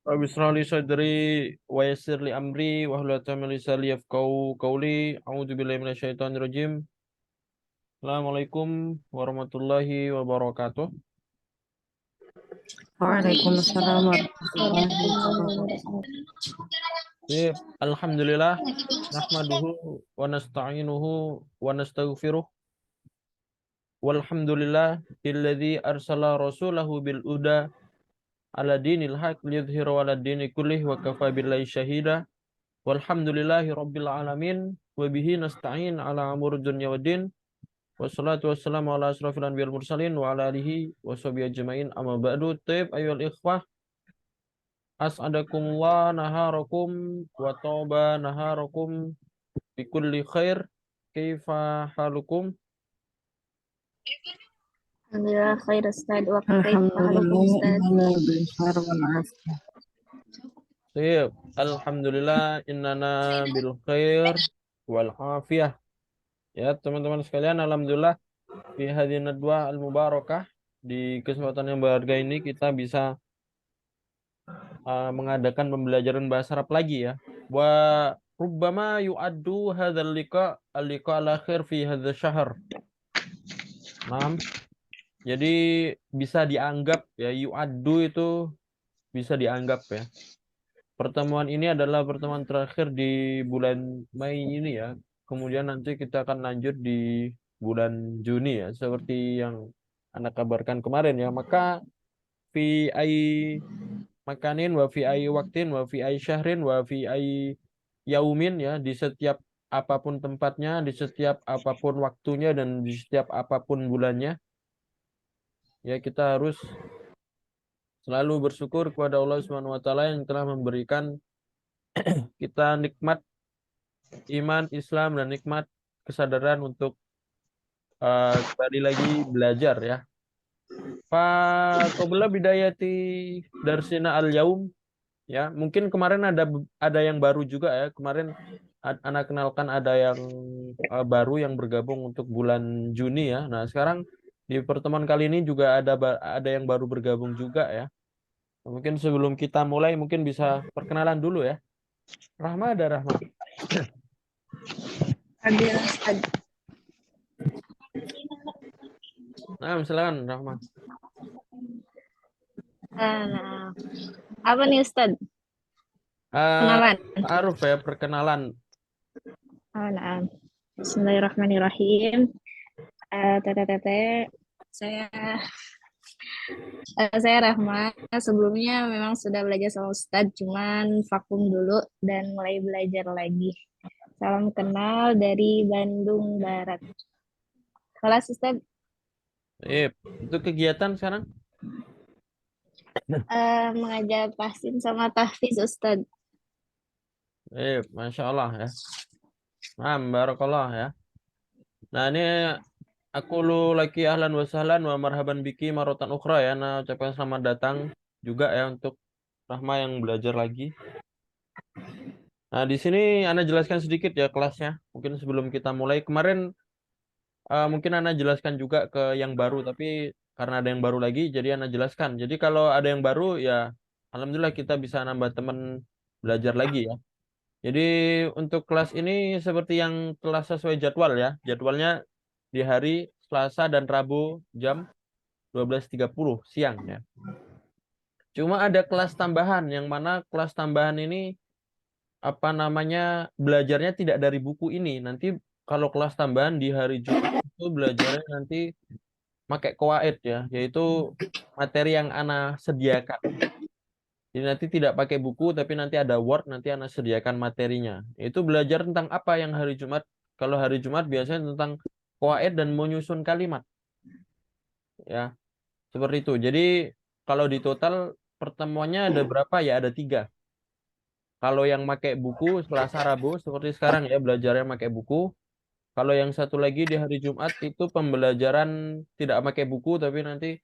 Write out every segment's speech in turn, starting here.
Rabbi israh li sadri wa yassir li amri wa hlul 'uqdatam min lisani yafqahu qawli. A'udzu billahi minasyaitonir rajim. Assalamualaikum warahmatullahi wabarakatuh. Waalaikumsalam warahmatullahi wabarakatuh. Waalaikumsalam. Baik, alhamdulillah nahmaduhu wa nasta'inuhu wa nastaghfiruh. Walhamdulillah alladzi arsala rasulahu bil huda ala dinil haq liyudhhirahu 'ala dini kullih wa kafa billahi syahida. Walhamdulillahi rabbil alamin wa bihi nasta'in ala umuri dunya waddin. Wassalatu wassalamu ala asrafil anbiya'il mursalin wa ala alihi wa sahbihi ajmain amma ba'du. Taib ayyuhal ikhwah, as'adakumullah naharakum wa tauba naharakum bi kulli khair. Kaifa halukum? Alhamdulillah khair Ustaz. Wa kaifa halukum Alhamdulillah, Ustaz? innana bikhair wal afiyah. Taib, alhamdulillah innana bil khair wal afiyah. Ya, teman-teman sekalian, alhamdulillah di hadhihi nadwa al mubarakah, di kesempatan yang berharga ini kita bisa mengadakan pembelajaran bahasa Arab lagi ya. Wa rubbama yu'addu hadzal liqa al-liqa al-akhir fi hadzal syahr. Nah, jadi bisa dianggap ya, yu'addu itu bisa dianggap ya. Pertemuan ini adalah pertemuan terakhir di bulan Mei ini ya. Kemudian nanti kita akan lanjut di bulan Juni ya, seperti yang Anda kabarkan kemarin ya. Maka fi ai makanin wa fi ai waktin wa fi ai syahrin wa fi ai yaumin ya, di setiap apapun tempatnya, di setiap apapun waktunya, dan di setiap apapun bulannya ya, kita harus selalu bersyukur kepada Allah Subhanahu wa taala yang telah memberikan kita nikmat iman, Islam, dan nikmat kesadaran untuk kembali lagi belajar ya. Pak qabla bidayati darsina al-yaum ya, mungkin kemarin ada yang baru juga ya. Kemarin anak kenalkan ada yang baru yang bergabung untuk bulan Juni ya. Nah, sekarang di pertemuan kali ini juga ada yang baru bergabung juga ya. Mungkin sebelum kita mulai mungkin bisa perkenalan dulu ya. Rahma, ada Rahma. Hadir Ustaz. Nah, silakan Rahma. Nah, apa nih Ustaz? Eh, Kenalan. Aruf ya, perkenalan. Nah. Bismillahirrahmanirrahim. Tete, saya Rahma. Sebelumnya memang sudah belajar sama Ustaz, cuman vakum dulu dan mulai belajar lagi. Salam kenal dari Bandung Barat. Kelas Ustaz. Itu kegiatan sekarang? Mengajar tahsin sama tahfiz Ustaz. Masya Allah ya. Nah, barakallah ya. Nah, ini aku lu lagi ahlan wa sahlan wa marhaban biki marotan ukhra ya. Nah, ucapkan selamat datang juga ya untuk Rahma yang belajar lagi. Nah, di sini Ana jelaskan sedikit ya kelasnya. Mungkin sebelum kita mulai, kemarin mungkin Ana jelaskan juga ke yang baru, tapi karena ada yang baru lagi, jadi Ana jelaskan. Jadi kalau ada yang baru ya, alhamdulillah kita bisa nambah teman belajar lagi ya. Jadi untuk kelas ini seperti yang telah sesuai jadwal ya. Jadwalnya di hari Selasa dan Rabu jam 12.30 siang ya. Cuma ada kelas tambahan, yang mana kelas tambahan ini belajarnya tidak dari buku ini. Nanti kalau kelas tambahan di hari Jumat itu belajarnya nanti pakai qawaid ya, yaitu materi yang Ana sediakan. Jadi nanti tidak pakai buku, tapi nanti ada Word, nanti Ana sediakan materinya. Itu belajar tentang apa yang hari Jumat? Kalau hari Jumat biasanya tentang qawaid dan menyusun kalimat. Ya, seperti itu. Jadi kalau di total pertemuannya ada berapa ya? Ada 3. Kalau yang pakai buku Selasa Rabu seperti sekarang ya, belajarnya pakai buku. Kalau yang satu lagi di hari Jumat itu pembelajaran tidak pakai buku, tapi nanti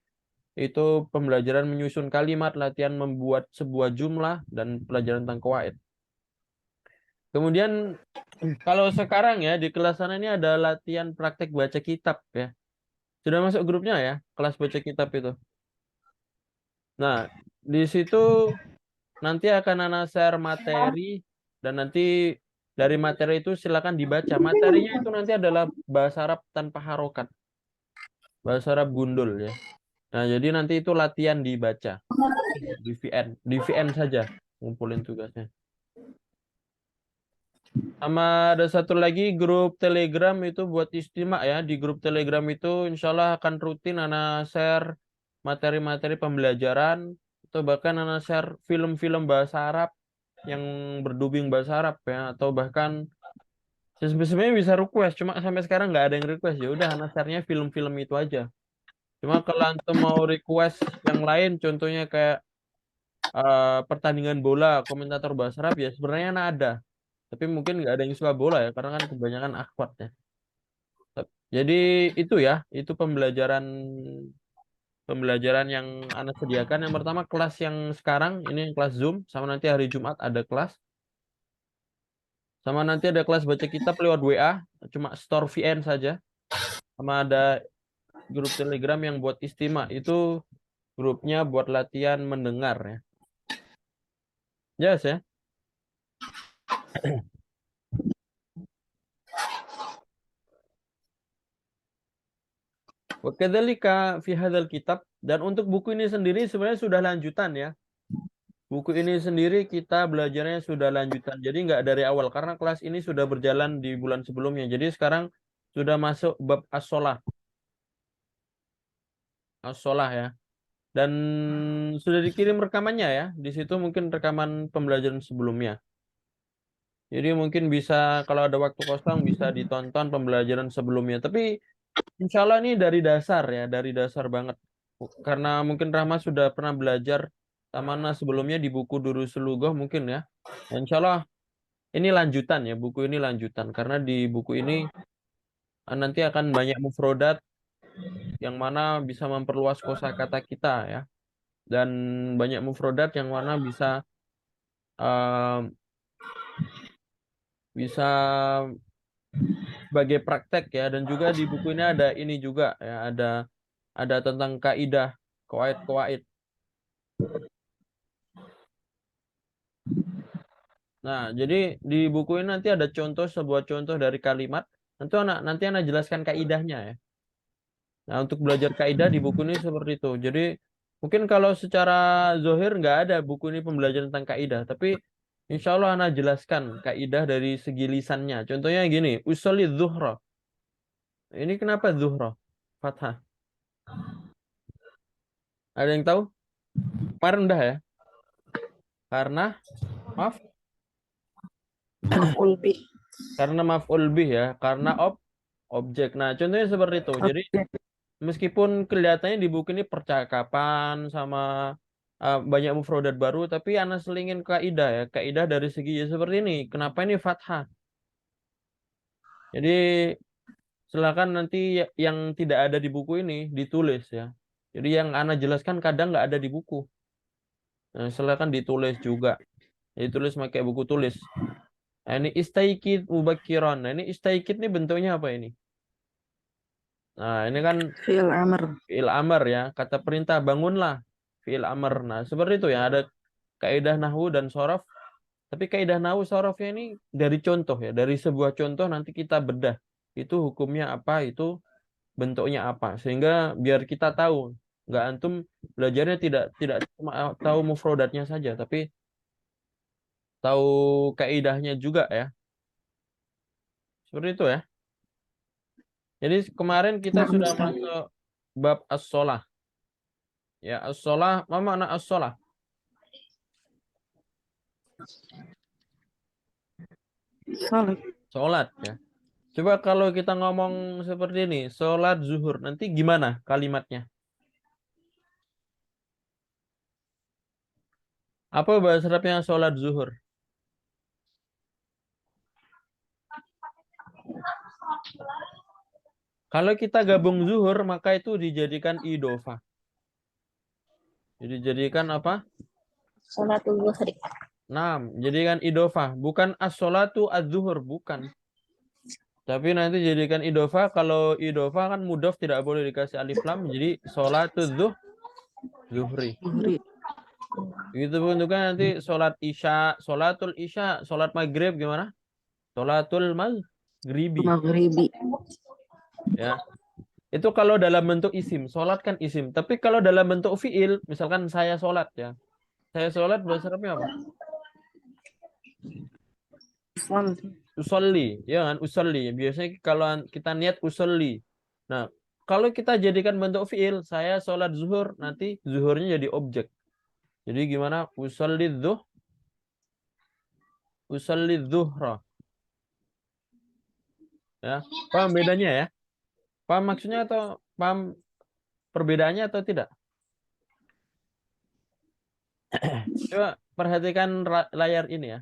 itu pembelajaran menyusun kalimat, latihan membuat sebuah jumlah, dan pelajaran tentang qawaid. Kemudian kalau sekarang ya di kelas sana ini ada latihan praktek baca kitab ya. Sudah masuk grupnya ya, kelas baca kitab itu. Nah, di situ nanti akan Ana share materi dan nanti dari materi itu silakan dibaca. Materinya itu nanti adalah bahasa Arab tanpa harokat. Bahasa Arab gundul ya. Nah, jadi nanti itu latihan dibaca di VN saja ngumpulin tugasnya. Sama ada satu lagi grup Telegram itu buat istimak ya. Di grup Telegram itu insya Allah akan rutin Ana share materi-materi pembelajaran atau bahkan Ana share film-film bahasa Arab yang berdubing bahasa Arab ya, atau bahkan sebenarnya bisa request, cuma sampai sekarang nggak ada yang request. Ya udah Ana share-nya film-film itu aja. Cuma kalau antum mau request yang lain, contohnya kayak pertandingan bola, komentator bahasa Arab ya sebenarnya Ana ada. Tapi mungkin nggak ada yang suka bola ya, karena kan kebanyakan akhwat ya. Jadi itu ya, itu pembelajaran yang Anda sediakan. Yang pertama kelas yang sekarang, ini kelas Zoom, sama nanti hari Jumat ada kelas. Sama nanti ada kelas baca kitab lewat WA, cuma store VN saja. Sama ada grup Telegram yang buat istimak, itu grupnya buat latihan mendengar ya. Jelas ya? Wakadzalika fi hadzal kitab, dan untuk buku ini sendiri sebenarnya sudah lanjutan ya. Buku ini sendiri kita belajarnya sudah lanjutan. Jadi nggak dari awal karena kelas ini sudah berjalan di bulan sebelumnya. Jadi sekarang sudah masuk bab as-shalah. As-shalah ya. Dan sudah dikirim rekamannya ya. Di situ mungkin rekaman pembelajaran sebelumnya. Jadi mungkin bisa kalau ada waktu kosong bisa ditonton pembelajaran sebelumnya. Tapi insya Allah ini dari dasar ya, dari dasar banget. Karena mungkin Rahma sudah pernah belajar Tamana sebelumnya di buku Durusul Lughah mungkin ya. Insya Allah ini lanjutan ya, buku ini lanjutan. Karena di buku ini nanti akan banyak mufrodat yang mana bisa memperluas kosakata kita ya. Dan banyak mufrodat yang mana bisa bisa sebagai praktek ya. Dan juga di buku ini ada ini juga ya, ada tentang kaidah, qawaid-qawaid. Nah, jadi di buku ini nanti ada sebuah contoh dari kalimat. Nanti anak jelaskan kaidahnya ya. Nah, untuk belajar kaidah di buku ini seperti itu. Jadi mungkin kalau secara zohir nggak ada buku ini pembelajaran tentang kaidah, tapi insya Allah anak jelaskan kaidah dari segi lisannya. Contohnya gini, usolli zuhra. Ini kenapa zuhra? Fathah. Ada yang tahu? Kemarin udah ya. Karena maaf. Maf'ul bih. Karena maf'ul bih ya, karena objek. Nah, contohnya seperti itu. Jadi meskipun kelihatannya di buku ini percakapan sama banyak mufrodat baru, tapi anak selingin kaidah ya. Kaidah dari segi ya seperti ini. Kenapa ini fathah? Jadi silakan nanti yang tidak ada di buku ini ditulis ya. Jadi yang anak jelaskan kadang nggak ada di buku. Nah, silakan ditulis juga. Ditulis pakai buku tulis. Nah, ini istaikid mubakiron. Nah, ini istaikid ini bentuknya apa ini? Nah, ini kan Fi'il amr. fi'il amr ya, kata perintah bangunlah. Fi'il amr. Nah, seperti itu ya, ada kaidah nahwu dan shorof. Tapi kaidah nahwu shorofnya ini dari contoh ya, dari sebuah contoh nanti kita bedah. Itu hukumnya apa, itu bentuknya apa. Sehingga biar kita tahu, nggak antum belajarnya tidak cuma tahu mufrodatnya saja, tapi tahu kaidahnya juga ya. Seperti itu ya. Jadi kemarin kita Nah, sudah Ustaz. masuk bab as-shalah. Ya, as-shalah, apa makna as-shalah? Salat. Sholat ya. Coba kalau kita ngomong seperti ini, sholat zuhur, nanti gimana kalimatnya? Apa bahasa Arabnya sholat zuhur? Kalau kita gabung zuhur, maka itu dijadikan idofah. Jadi jadikan apa? Sholatul zuhri. Nah, jadikan idofah. Bukan as-sholatu az-zuhur, bukan. Tapi nanti jadikan idofah. Kalau idofah kan mudof tidak boleh dikasih alif lam. Jadi sholatul zuhri. Zuhri. Begitu pun juga nanti sholat isya, sholatul isya, sholat maghrib gimana? Sholatul maghribi. Maghribi. Ya. Itu kalau dalam bentuk isim, sholat kan isim. Tapi kalau dalam bentuk fiil, misalkan saya sholat ya. Saya sholat bahasa Arabnya apa? Salat. Usolli, ya kan? Usolli. Biasanya kalau kita niat usolli. Nah, kalau kita jadikan bentuk fiil, saya sholat zuhur, nanti zuhurnya jadi objek. Jadi gimana? Usolli zuhra. Ya, paham bedanya ya? Paham maksudnya atau paham perbedaannya atau tidak? Coba perhatikan layar ini ya.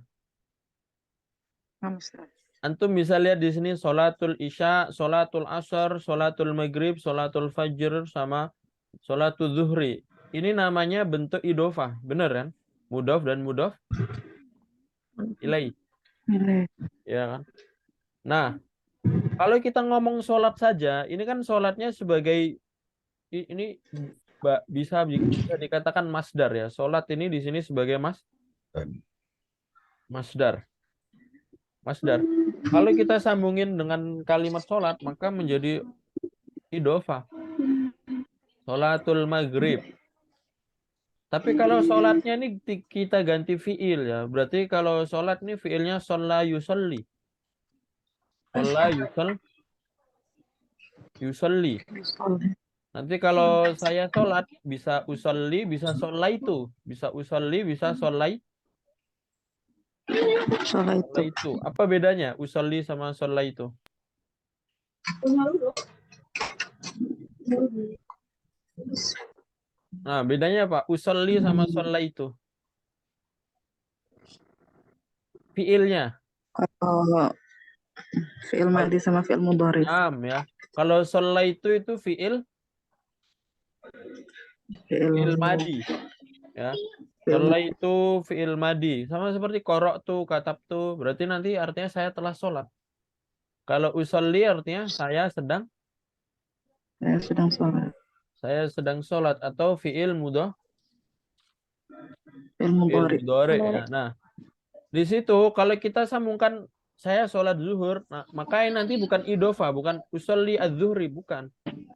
Nah, Ustaz. Antum bisa lihat di sini sholatul isya, sholatul asar, sholatul maghrib, sholatul fajr, sama sholatul zuhri. Ini namanya bentuk idofah, bener kan? Mudhof dan mudhof ilaih, Nilai. ya kan? Nah, kalau kita ngomong sholat saja, ini kan sholatnya sebagai ini bisa dikatakan masdar ya. Sholat ini di sini sebagai masdar. Masdar. Kalau kita sambungin dengan kalimat sholat, maka menjadi idofah. Sholatul maghrib. Tapi kalau sholatnya ini kita ganti fiil ya. Berarti kalau sholat ini fiilnya sholla yusolli. Sholla yusolli. Nanti kalau saya sholat, bisa usolli, bisa shollaitu. Bisa usolli, bisa Salat itu. shollaitu. Apa bedanya usolli sama shollaitu? Nah, bedanya apa? Usolli sama shollaitu. Fiilnya. Kalau fi'il madhi sama fi'il mudhari. Ya. Kalau shollaitu itu fiil madi. Ya. Shollaitu fiil madi. Sama seperti qara'tu, katabtu. Berarti nanti artinya saya telah sholat. Kalau usolli artinya saya sedang sholat atau fiil fi'il mudhari mudhari. ya. Nah, di situ kalau kita sambungkan saya sholat zuhur, nah, maka ini nanti bukan idofah, bukan usolli az-zuhri, bukan.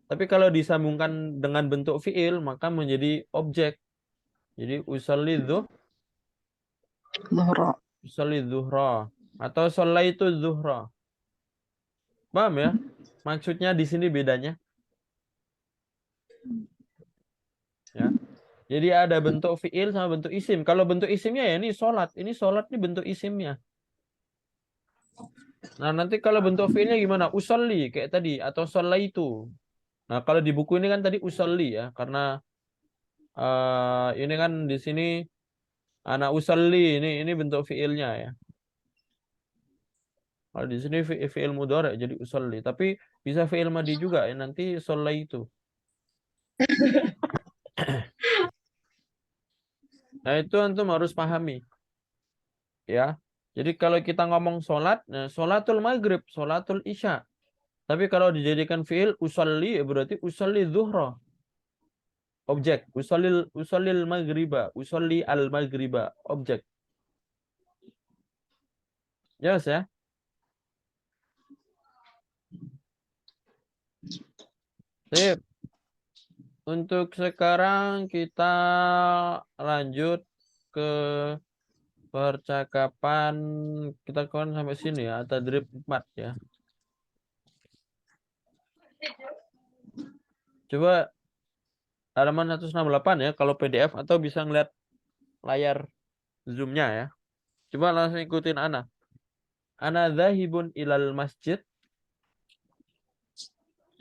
Tapi kalau disambungkan dengan bentuk fiil, maka menjadi objek. Jadi usolli zuhra atau shallaitu zuhra. Paham ya? Maksudnya di sini bedanya. Ya. Jadi ada bentuk fiil sama bentuk isim. Kalau bentuk isimnya ya ini sholat ini bentuk isimnya. Nah, nanti kalau bentuk fiilnya gimana? Usolli kayak tadi atau shallaitu. Nah, kalau di buku ini kan tadi usolli ya, karena ini kan di sini ana usolli, ini bentuk fiilnya ya. Kalau di sini fiil mudhari jadi usolli, tapi bisa fiil madi juga ya, nanti shallaitu. Nah, itu antum harus pahami. Ya. Jadi kalau kita ngomong sholat, nah, sholatul maghrib, sholatul isya. Tapi kalau dijadikan fiil usolli, berarti usolli zuhra. Objek. Usallil maghriba. Usolli al maghriba. Objek. Jelas ya? Sip. Untuk sekarang kita lanjut ke percakapan. Kita kan sampai sini ya, tadrib 4 ya. Coba halaman 168 ya kalau PDF, atau bisa ngeliat layar Zoom-nya ya. Coba langsung ikutin ana. Ana dzahibun ilal masjid.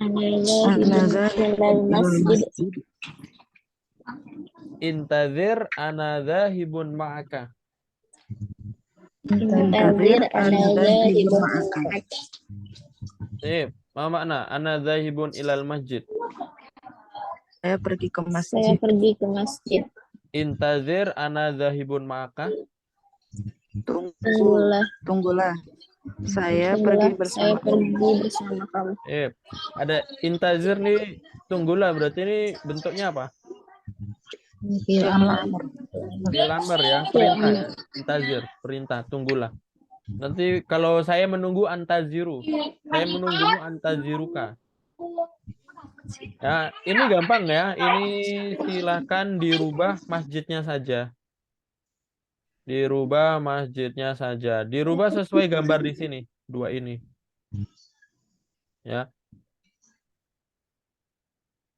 Ana dzahibun ilal masjid. Intazir ana dzahibun ma'aka. Intazir ana dzahibun ma'aka. Sip. Apa makna? Ana dzahibun ilal masjid. Saya pergi ke Saya masjid. pergi ke masjid. Intazir ana dzahibun ma'aka. Tunggulah. Saya pergi bersama kamu. Ada intazir nih, tunggulah, berarti ini bentuknya apa? Fi'il amr. Dilamar ya, perintah ya. Intazir, perintah, tunggulah. Nanti kalau saya menunggu antaziru. Saya menunggumu antaziruka. Ya, ini gampang ya. Ini silakan dirubah masjidnya saja. Dirubah masjidnya saja. Dirubah sesuai gambar di sini. Dua ini. Ya.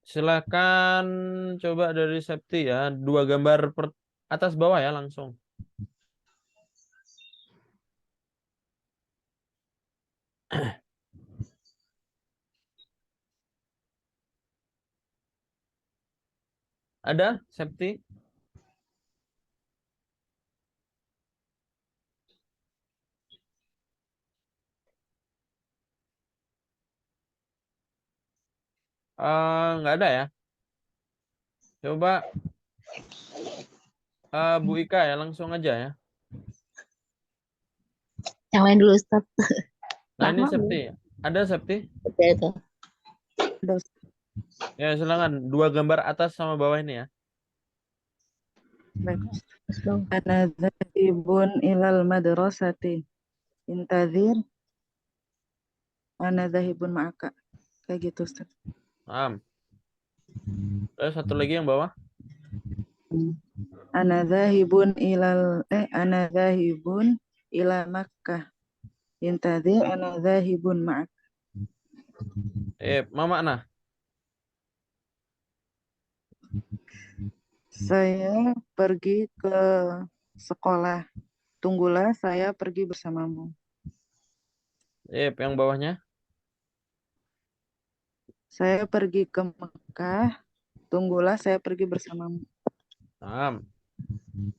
Silakan coba dari Septi ya. Dua gambar atas bawah ya langsung. Ada Septi? Nggak ada ya. Coba Bu Ika ya langsung aja ya. Yang lain dulu, Ustaz. Nah ini Rahma Septi. belum. Ada Septi? Betul itu. Ada, Ustaz. Ya silakan. Dua gambar atas sama bawah ini ya. Baik. Terus bawah. Ana dzahibun ilal madrasati. Intazir. Ana dzahibun ma'aka. Kayak gitu, Ustaz. Paham. Terus satu lagi yang bawah. Ana dzahibun ila Makkah. Intazir ana dzahibun ma'aka. Mama nah. Saya pergi ke sekolah. Tunggulah, saya pergi bersamamu. Yang bawahnya. Saya pergi ke Mekah. Tunggulah, saya pergi bersamamu. Paham.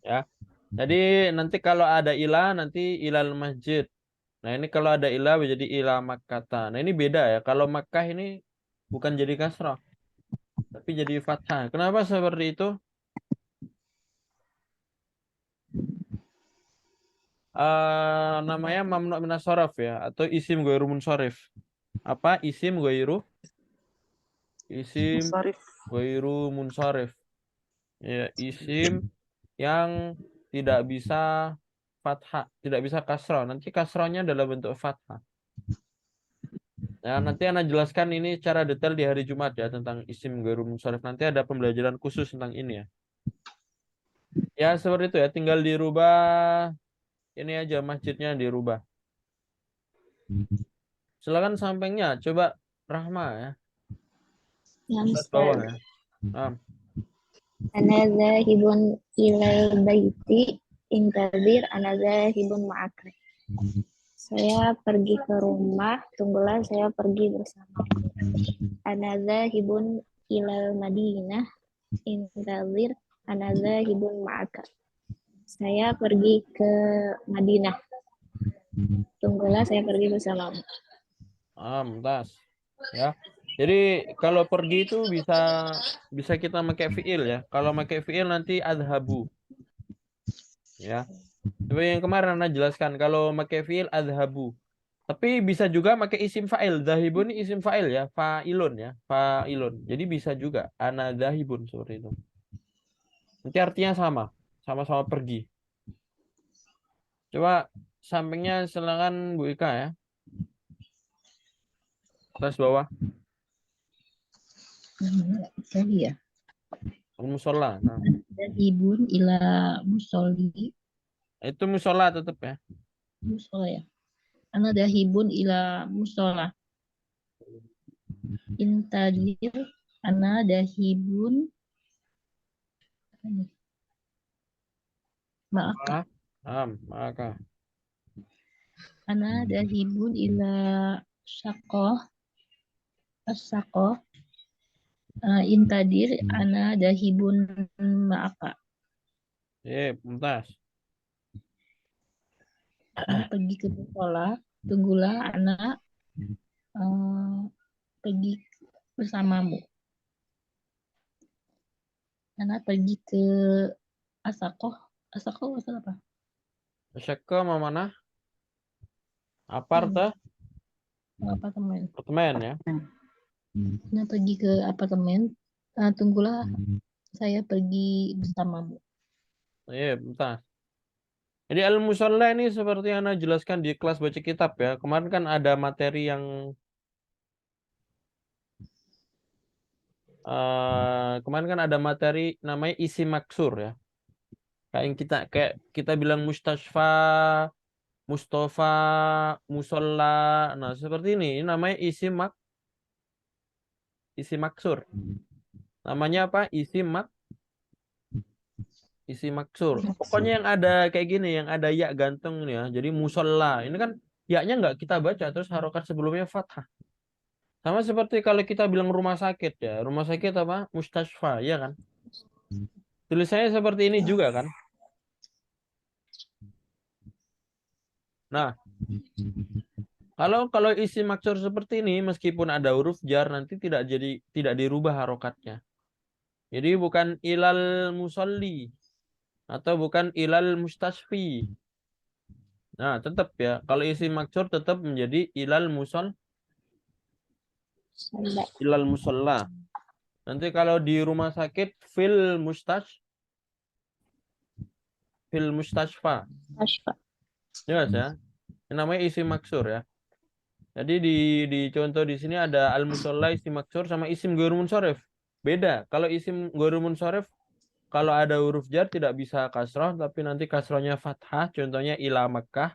Ya. Jadi nanti kalau ada ilah nanti ilal masjid. Nah ini kalau ada ilah jadi ilah makkata. Nah ini beda ya. Kalau Makkah ini bukan jadi kasrah, tapi jadi fathah. Kenapa seperti itu? Namanya mamnu minas shoraf ya, atau isim ghairu munsharif. Apa isim ghairu? Isim Musharif. ghairu munsharif. Ya, isim yang tidak bisa fathah, tidak bisa kasrah. Nanti kasrahnya dalam bentuk fathah. Ya, nanti Ana jelaskan ini secara detail di hari Jumat ya tentang isim ghairu munsharif. Nanti ada pembelajaran khusus tentang ini ya. Ya, seperti itu ya, tinggal dirubah ini aja masjidnya dirubah. Silakan sampingnya, coba Rahma ya. Ya, Atas bawah Ustaz. ya. Paham? Ana zahibun ilal baiti. Intazir ana zahibun ma'aka. Saya pergi ke rumah, tunggulah saya pergi bersamamu. Ana zahibun ilal Madinah. Intazir ana zahibun ma'aka. Saya pergi ke Madinah. Tunggulah saya pergi bersamamu. Tas. Ya. Jadi kalau pergi itu bisa kita pakai fiil ya. Kalau pakai fiil nanti adhabu. Ya. Seperti yang kemarin Anda jelaskan kalau pakai fiil adhabu. Tapi bisa juga pakai isim fa'il. Zahibun ini isim fa'il ya, fa'ilun ya, fa'ilun. Jadi bisa juga ana zahibun seperti itu. Nanti artinya sama, sama-sama pergi. Coba sampingnya silakan Bu Ika ya. Atas bawah. Tadi ya. Musola. Nah, Zahibun ila musolli. itu musola tetap ya. Musola ya. Ana dahibun ila musola. Intadir ana dahibun maaka. Maka. Ana dahibun ila syaqoh. As-saqoh. Intadir ana dahibun maaka. Mumtaz. Ana pergi ke sekolah. Tunggulah anak pergi bersamamu. Ana pergi ke Asakoh. Asakoh asal apa? Syakka mau mana? Apartemen Apartemen. ya. Ana pergi ke apartemen. Tunggulah saya pergi bersamamu. Iya, bentar. Jadi al-musalla ini seperti yang Ana jelaskan di kelas baca kitab ya. Kemarin kan ada materi yang kemarin kan ada materi namanya isi maksur ya. Kayak kita bilang mustasfa, mustafa, musolla. Nah, seperti ini. Ini namanya isi maksur. Namanya apa? Isi maksur. Pokoknya yang ada kayak gini, yang ada ya gantung ini ya. Jadi musolla. Ini kan ya-nya nggak kita baca, terus harokat sebelumnya fathah. Sama seperti kalau kita bilang rumah sakit ya. Rumah sakit apa? Mustasfa, ya kan? Tulisannya seperti ini juga kan? Nah, kalau isi maksur seperti ini, meskipun ada huruf jar, nanti tidak dirubah harokatnya. Jadi bukan ilal musolli atau bukan ilal mustasfi. Nah, tetap ya. Kalau isi maksur tetap menjadi ilal musolla. Nanti kalau di rumah sakit fil mustashfa. Ashfa. Jelas ya. Ini namanya isi maksur ya. Jadi di contoh di sini ada al-musolla isi maksur sama isim ghairul munsharif. Beda. Kalau isim ghairul munsharif kalau ada huruf jar tidak bisa kasroh, tapi nanti kasrohnya fathah. Contohnya ila Makkah.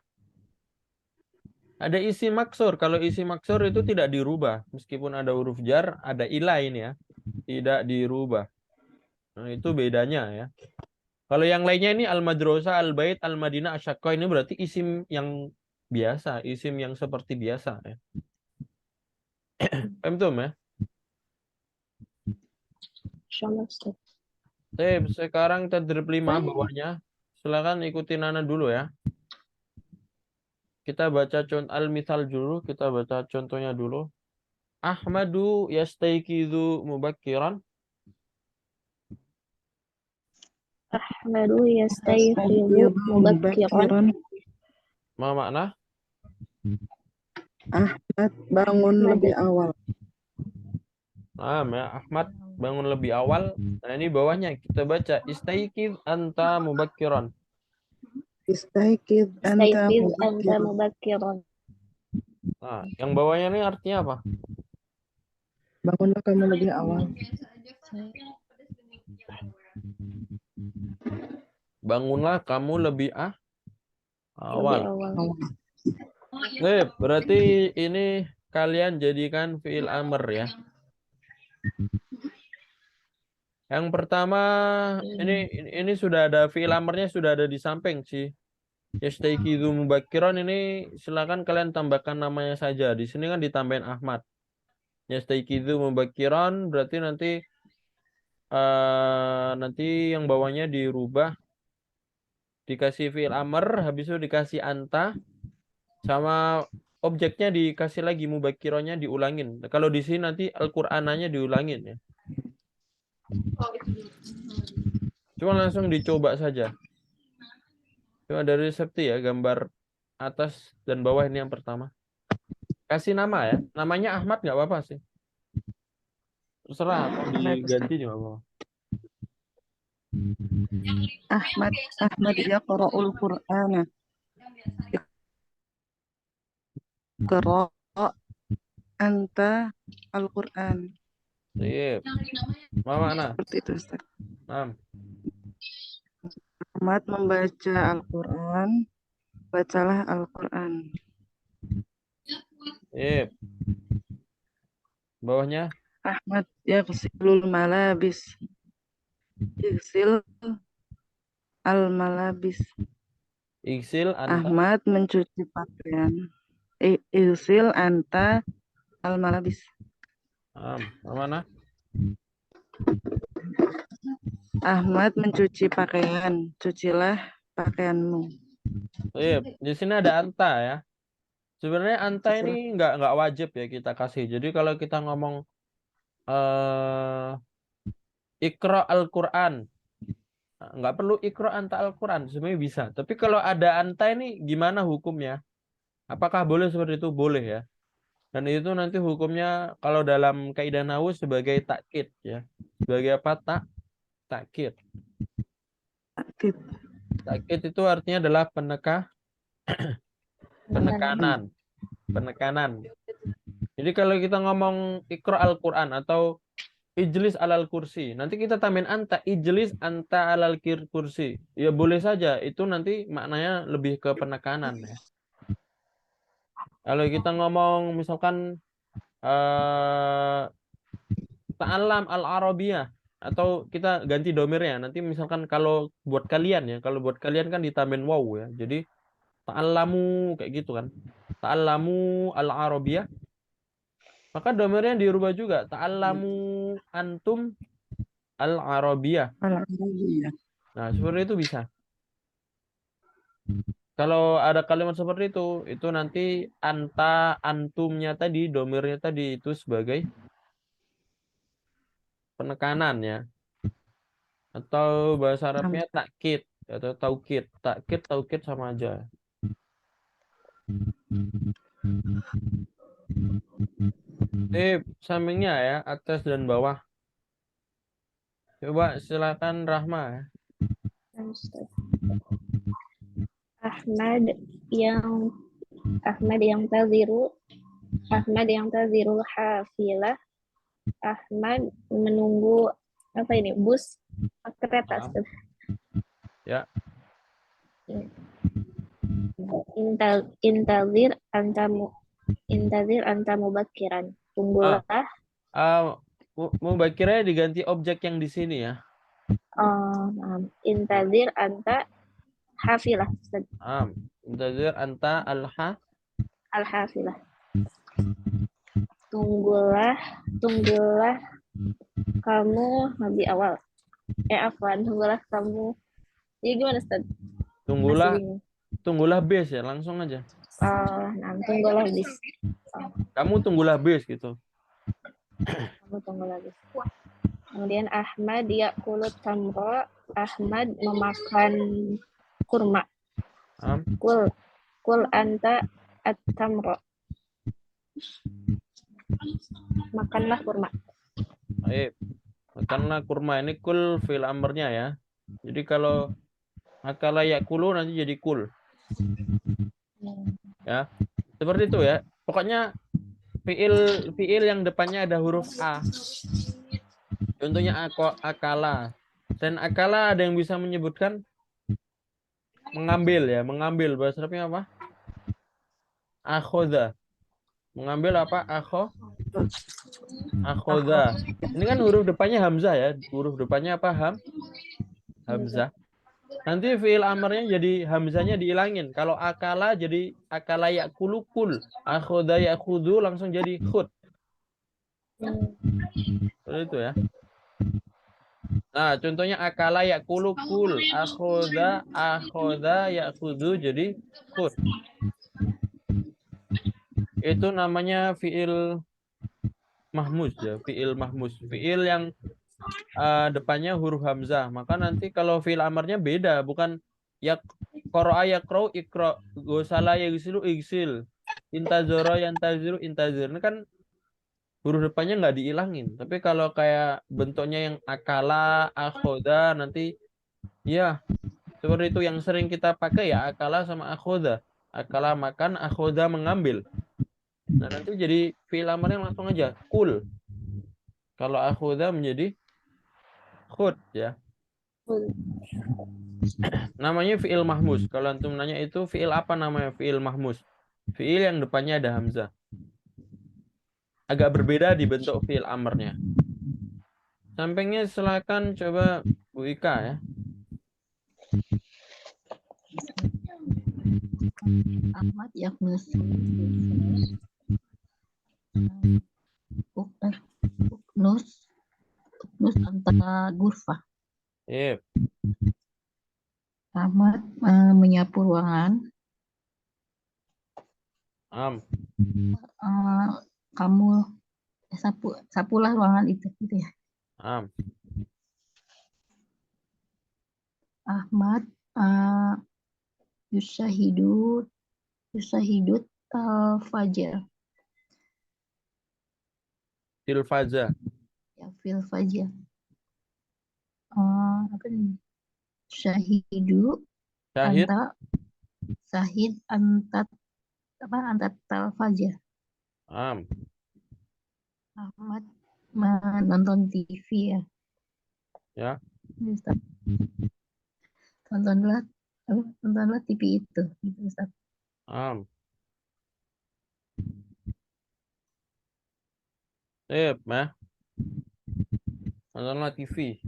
Ada isi maksur. Kalau isi maksur itu tidak dirubah. Meskipun ada huruf jar, ada ila ini ya. Tidak dirubah. Nah, itu bedanya ya. Kalau yang lainnya ini al-madrasah, al-bait, al-madinah, asyaqqa ini berarti isim yang biasa. Isim yang seperti biasa ya. Paham tuh ya? Insyaallah, Ustaz. Sekarang tadrib 5 bawahnya. Silakan ikutin Nana dulu ya. Kita baca contoh al-mithal dulu, kita baca contohnya dulu. Ahmadu yastayqizu mubakkiran. Ahmadu yastayqizu mubakkiran. Ma makna? Ahmad bangun lebih awal. Nah, ya, Ahmad bangun lebih awal. Nah, ini bawahnya kita baca istayqiz anta mubakkiran. Istaiqidh anta Istayqiz anta mubakkiran. mubakkiran. Nah, yang bawahnya ini artinya apa? Bangunlah kamu lebih awal. Bangunlah kamu lebih Lebih awal. awal. Berarti ini kalian jadikan fi'il amr ya. Yang pertama ini sudah ada fi'il amrnya sudah ada di samping sih. Yastayqizu mubakkiran ini silakan kalian tambahkan namanya saja. Di sini kan ditambahin Ahmad. Yastayqizu mubakkiran berarti nanti yang bawahnya dirubah dikasih fi'il amr habis itu dikasih anta sama objeknya dikasih lagi mubakkirannya diulangin. Kalau di sini nanti Al-Qur'ananya diulangin ya. Cuma langsung dicoba saja. Cuma dari resepti ya, gambar atas dan bawah ini yang pertama. Kasih nama ya. Namanya Ahmad nggak apa-apa sih. Terserah atau diganti juga apa-apa. Ahmad yaqra'ul Qur'ana. Qra' anta al-Qur'an. Iya. Apa makna? Seperti itu, Ustaz. Nah, Ahmad membaca Al-Qur'an. Bacalah Al-Qur'an. iya. Bawahnya Ahmad yaghsilul malabis. Yaghsil al-malabis. Iksil anta. Ahmad mencuci pakaian. Yaghsil anta al-malabis. Apa mana? Ahmad mencuci pakaian. Cucilah pakaianmu. Iya, di sini ada anta ya. Sebenarnya anta ini nggak wajib ya kita kasih. Jadi kalau kita ngomong Iqra Al-Qur'an, nggak perlu Iqra anta Al-Qur'an, sebenarnya bisa. Tapi kalau ada anta ini gimana hukumnya? Apakah boleh seperti itu? Boleh ya. Dan itu nanti hukumnya kalau dalam kaidah nahwu sebagai takkid ya. Sebagai apa? Takkid. Takkit. Takkit itu artinya adalah penekanan. Penekanan. Jadi kalau kita ngomong Iqra Al-Quran atau ijlis alal kursi, nanti kita tambahin anta, ijlis anta alal kursi. Ya boleh saja, itu nanti maknanya lebih ke penekanan ya. Kalau kita ngomong misalkan ta'allam al-arabiyah atau kita ganti domirnya. Nanti misalkan kalau buat kalian ya, kalau buat kalian kan ditambahin waw ya. Jadi ta'allamu kayak gitu kan. Ta'allamu al-arabiyah. Maka domirnya dirubah juga. Ta'allamu antum al-arabiyah. Al-Arabiyah. Nah, seperti itu bisa. Kalau ada kalimat seperti itu nanti anta, antumnya tadi, domirnya tadi itu sebagai penekanan ya. Atau bahasa Arabnya takkid atau taukid. Taukid sama aja. Sampingnya ya, atas dan bawah. Coba silakan Rahma ya. Ahmad yang Ahmad yang taziru hafilah. Ahmad menunggu apa ini, bus kereta. Ya. Intazir anta mubakiran. Tunggulah. Mubakirnya diganti objek yang di sini ya. Intazir anta hafilah. Intazir anta al-hafilah. Tunggulah kamu lebih awal. Tunggulah kamu. Jadi gimana, Ustaz? Tunggulah bis ya, langsung aja. Tunggulah bis. Kamu tunggulah bis gitu. Kamu tunggulah bis. Kemudian Ahmad ya'kulut tamra. Ahmad memakan kurma. Kul anta at-tamra. Makanlah kurma. Baik. Makanlah kurma, ini kul fi'il amrnya ya. Jadi kalau akala yakulu nanti jadi kul. Ya. Seperti itu ya. Pokoknya fi'il yang depannya ada huruf A. Contohnya akala. Dan akala ada yang bisa menyebutkan mengambil ya. Mengambil. Bahasa Arabnya apa? Akhoda. Mengambil apa? Akhoda. Ini kan huruf depannya hamzah ya. Huruf depannya apa? Hamzah. Nanti fi'il amarnya jadi hamzahnya dihilangin. Kalau akala jadi akala yakulu kul. Akhoda yakudu langsung jadi khud. Seperti itu ya. Nah, contohnya akala yakulu kul. Akhoda yakudu jadi khud. Itu namanya fi'il mahmuz ya. Fi'il mahmuz. Fi'il yang depannya huruf hamzah. Maka nanti kalau fi'il amarnya beda, bukan qara'a yaqra'u iqra, ghusala yaghsilu igsil, intazara yantaziru intazir. Ini kan huruf depannya nggak diilangin. Tapi kalau kayak bentuknya yang akala, akhoda nanti ya seperti itu yang sering kita pakai ya, akala sama akhoda. Akala makan, akhoda mengambil. Nah, nanti jadi fi'il amarnya langsung aja kul. Kalau akhoda menjadi khud ya. Namanya fi'il mahmuz. Kalau antum nanya itu fi'il apa namanya? Fi'il mahmuz. Fi'il yang depannya ada hamzah. Agak berbeda di bentuk fi'il amarnya. Sampingnya silakan coba Bu Ika ya. Ahmad yaknus Uknus antara gurfa. Yep. Ahmad menyapu ruangan. Kamu sapulah ruangan itu gitu ya. Ahmad yusahidut al-fajr. Tilfaza. Ya, fil fajar. Apa nih? Syahidu Syahid. anta sahid antat antat fajar. Am. Ahmad menonton TV ya. Ya. Ini, Ustaz. Tontonlah TV itu gitu, Ustaz. Am. Sip, ya. Nontonlah TV.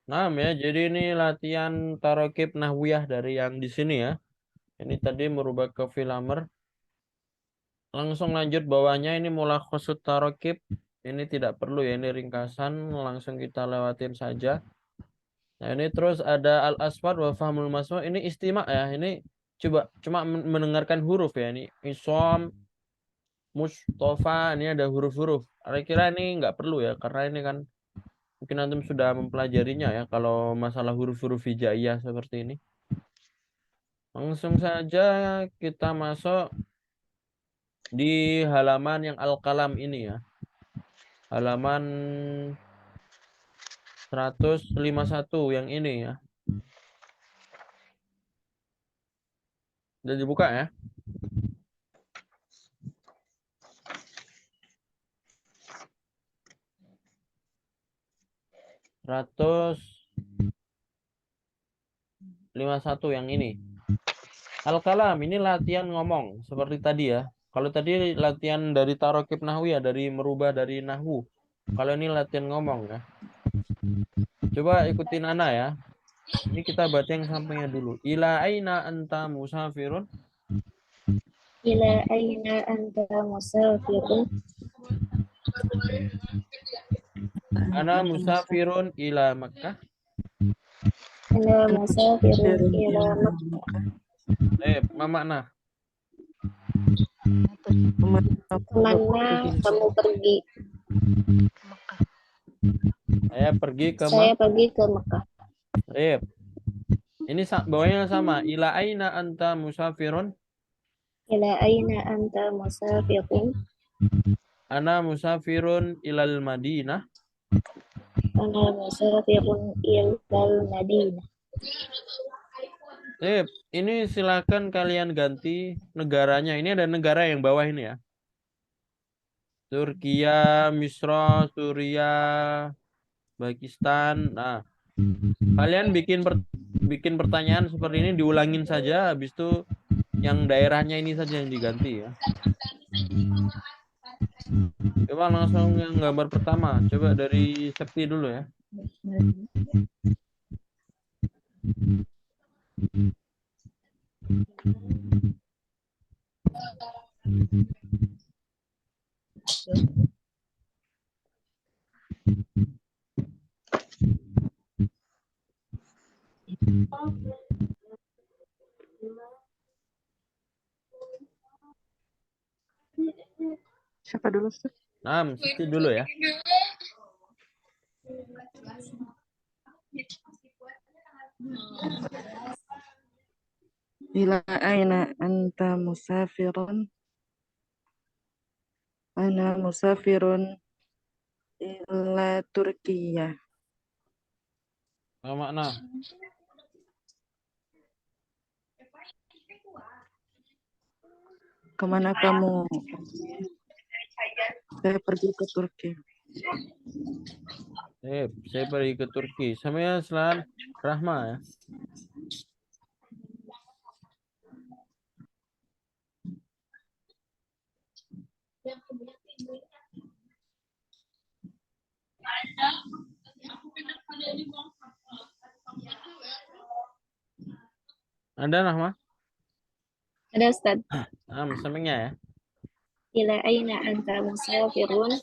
Nah, ya, jadi ini latihan tarokib nahwiyah dari yang di sini ya. Ini tadi merubah ke filamer. Langsung lanjut bawahnya ini mulakhosut tarokib. Ini tidak perlu ya, ini ringkasan. Langsung kita lewatin saja. Nah, ini terus ada al-aswad wa fahmul masmu. Ini istimak ya. Ini coba cuma mendengarkan huruf ya. Ini isom, Mustafa, ini ada huruf-huruf. Kira-kira ini nggak perlu ya, karena ini kan mungkin antum sudah mempelajarinya ya kalau masalah huruf-huruf hijaiyah seperti ini. Langsung saja kita masuk di halaman yang al-qalam ini ya. Halaman 151 yang ini ya. Udah dibuka ya. Ratus 51 yang ini. Al-kalam ini latihan ngomong seperti tadi ya. Kalau tadi latihan dari tarokib nahwi ya, dari merubah dari nahwu. Kalau ini latihan ngomong ya. Coba ikutin Ana ya. Ini kita baca yang sampingnya dulu. Ila aina anta musafirun. Ila aina anta musafirun. Ana musafirun ila Makkah. Ana musafirun ila Makkah. Ma makna? Kemana kamu pergi? Saya pergi ke Saya pergi ke Makkah. Ini bawahnya sama. Ila aina anta musafirun. Ila aina anta musafirun. Ana musafirun ilal Madinah. Ana musafirun ilal Madinah. Ini silakan kalian ganti negaranya. Ini ada negara yang bawah ini ya. Turkiya, Misra, Suriah, Pakistan. Nah, kalian bikin pertanyaan seperti ini, diulangin saja. Habis itu yang daerahnya ini saja yang diganti ya. Coba langsung yang gambar pertama. Coba dari Septi dulu ya. Siapa dulu, Ustaz? Nah, Septi dulu ya. Ila aina anta musafirun. Ana musafirun ila Turkiya. Apa makna? Kemana kamu? Saya pergi ke Turki. Saya pergi ke Turki. Sama Selan Rahma ya. Ada Rahma? Ada Ustaz. Sampingnya ya. Ila aina anta musafirun.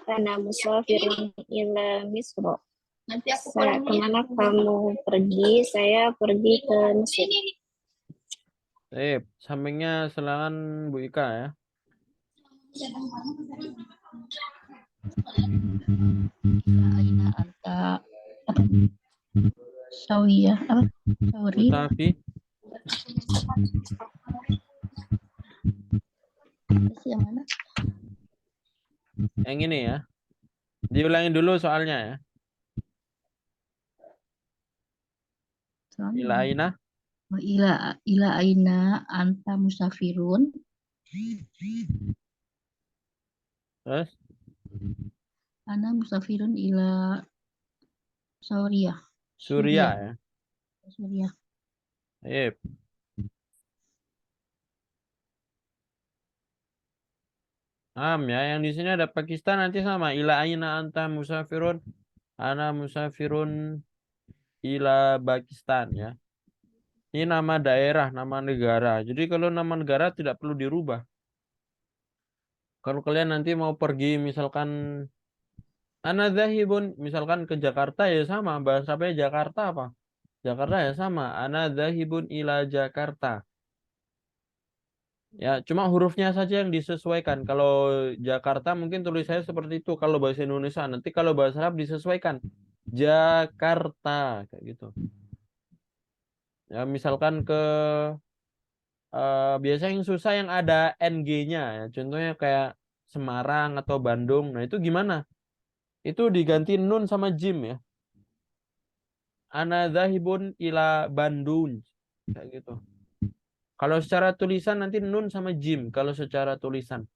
Ana musafirun ila Misra. Kemana kamu pergi? Saya pergi ke Mesir. Sampingnya silakan Bu Ika ya. Aina anta Sawiyah Sauri Mutafi. yang mana? Yang ini ya. Diulangi dulu soalnya ya. Ila aina. Wa ila aina anta musafirun. Terus Ana musafirun ila Suriah. Suria ya. Suriah. Yep. Ya, yang di sini ada Pakistan nanti sama. Ila aina anta musafirun. Ana musafirun ila Pakistan ya. Ini nama daerah, nama negara. Jadi kalau nama negara tidak perlu dirubah. Kalau kalian nanti mau pergi misalkan ana dzahibun misalkan ke Jakarta ya sama. Bahasa apa ya, Jakarta apa? Jakarta ya sama. Ana dzahibun ila Jakarta. Ya, cuma hurufnya saja yang disesuaikan. Kalau Jakarta mungkin tulisannya seperti itu. Kalau bahasa Indonesia, nanti kalau bahasa Arab disesuaikan. Jakarta, kayak gitu. Ya, misalkan ke biasanya yang susah yang ada NG-nya. Ya. Contohnya kayak Semarang atau Bandung. Nah, itu gimana? Itu diganti nun sama jim ya. Ana zahibun ila Bandung. Kayak gitu. Kalau secara tulisan nanti nun sama jim. Kalau secara tulisan.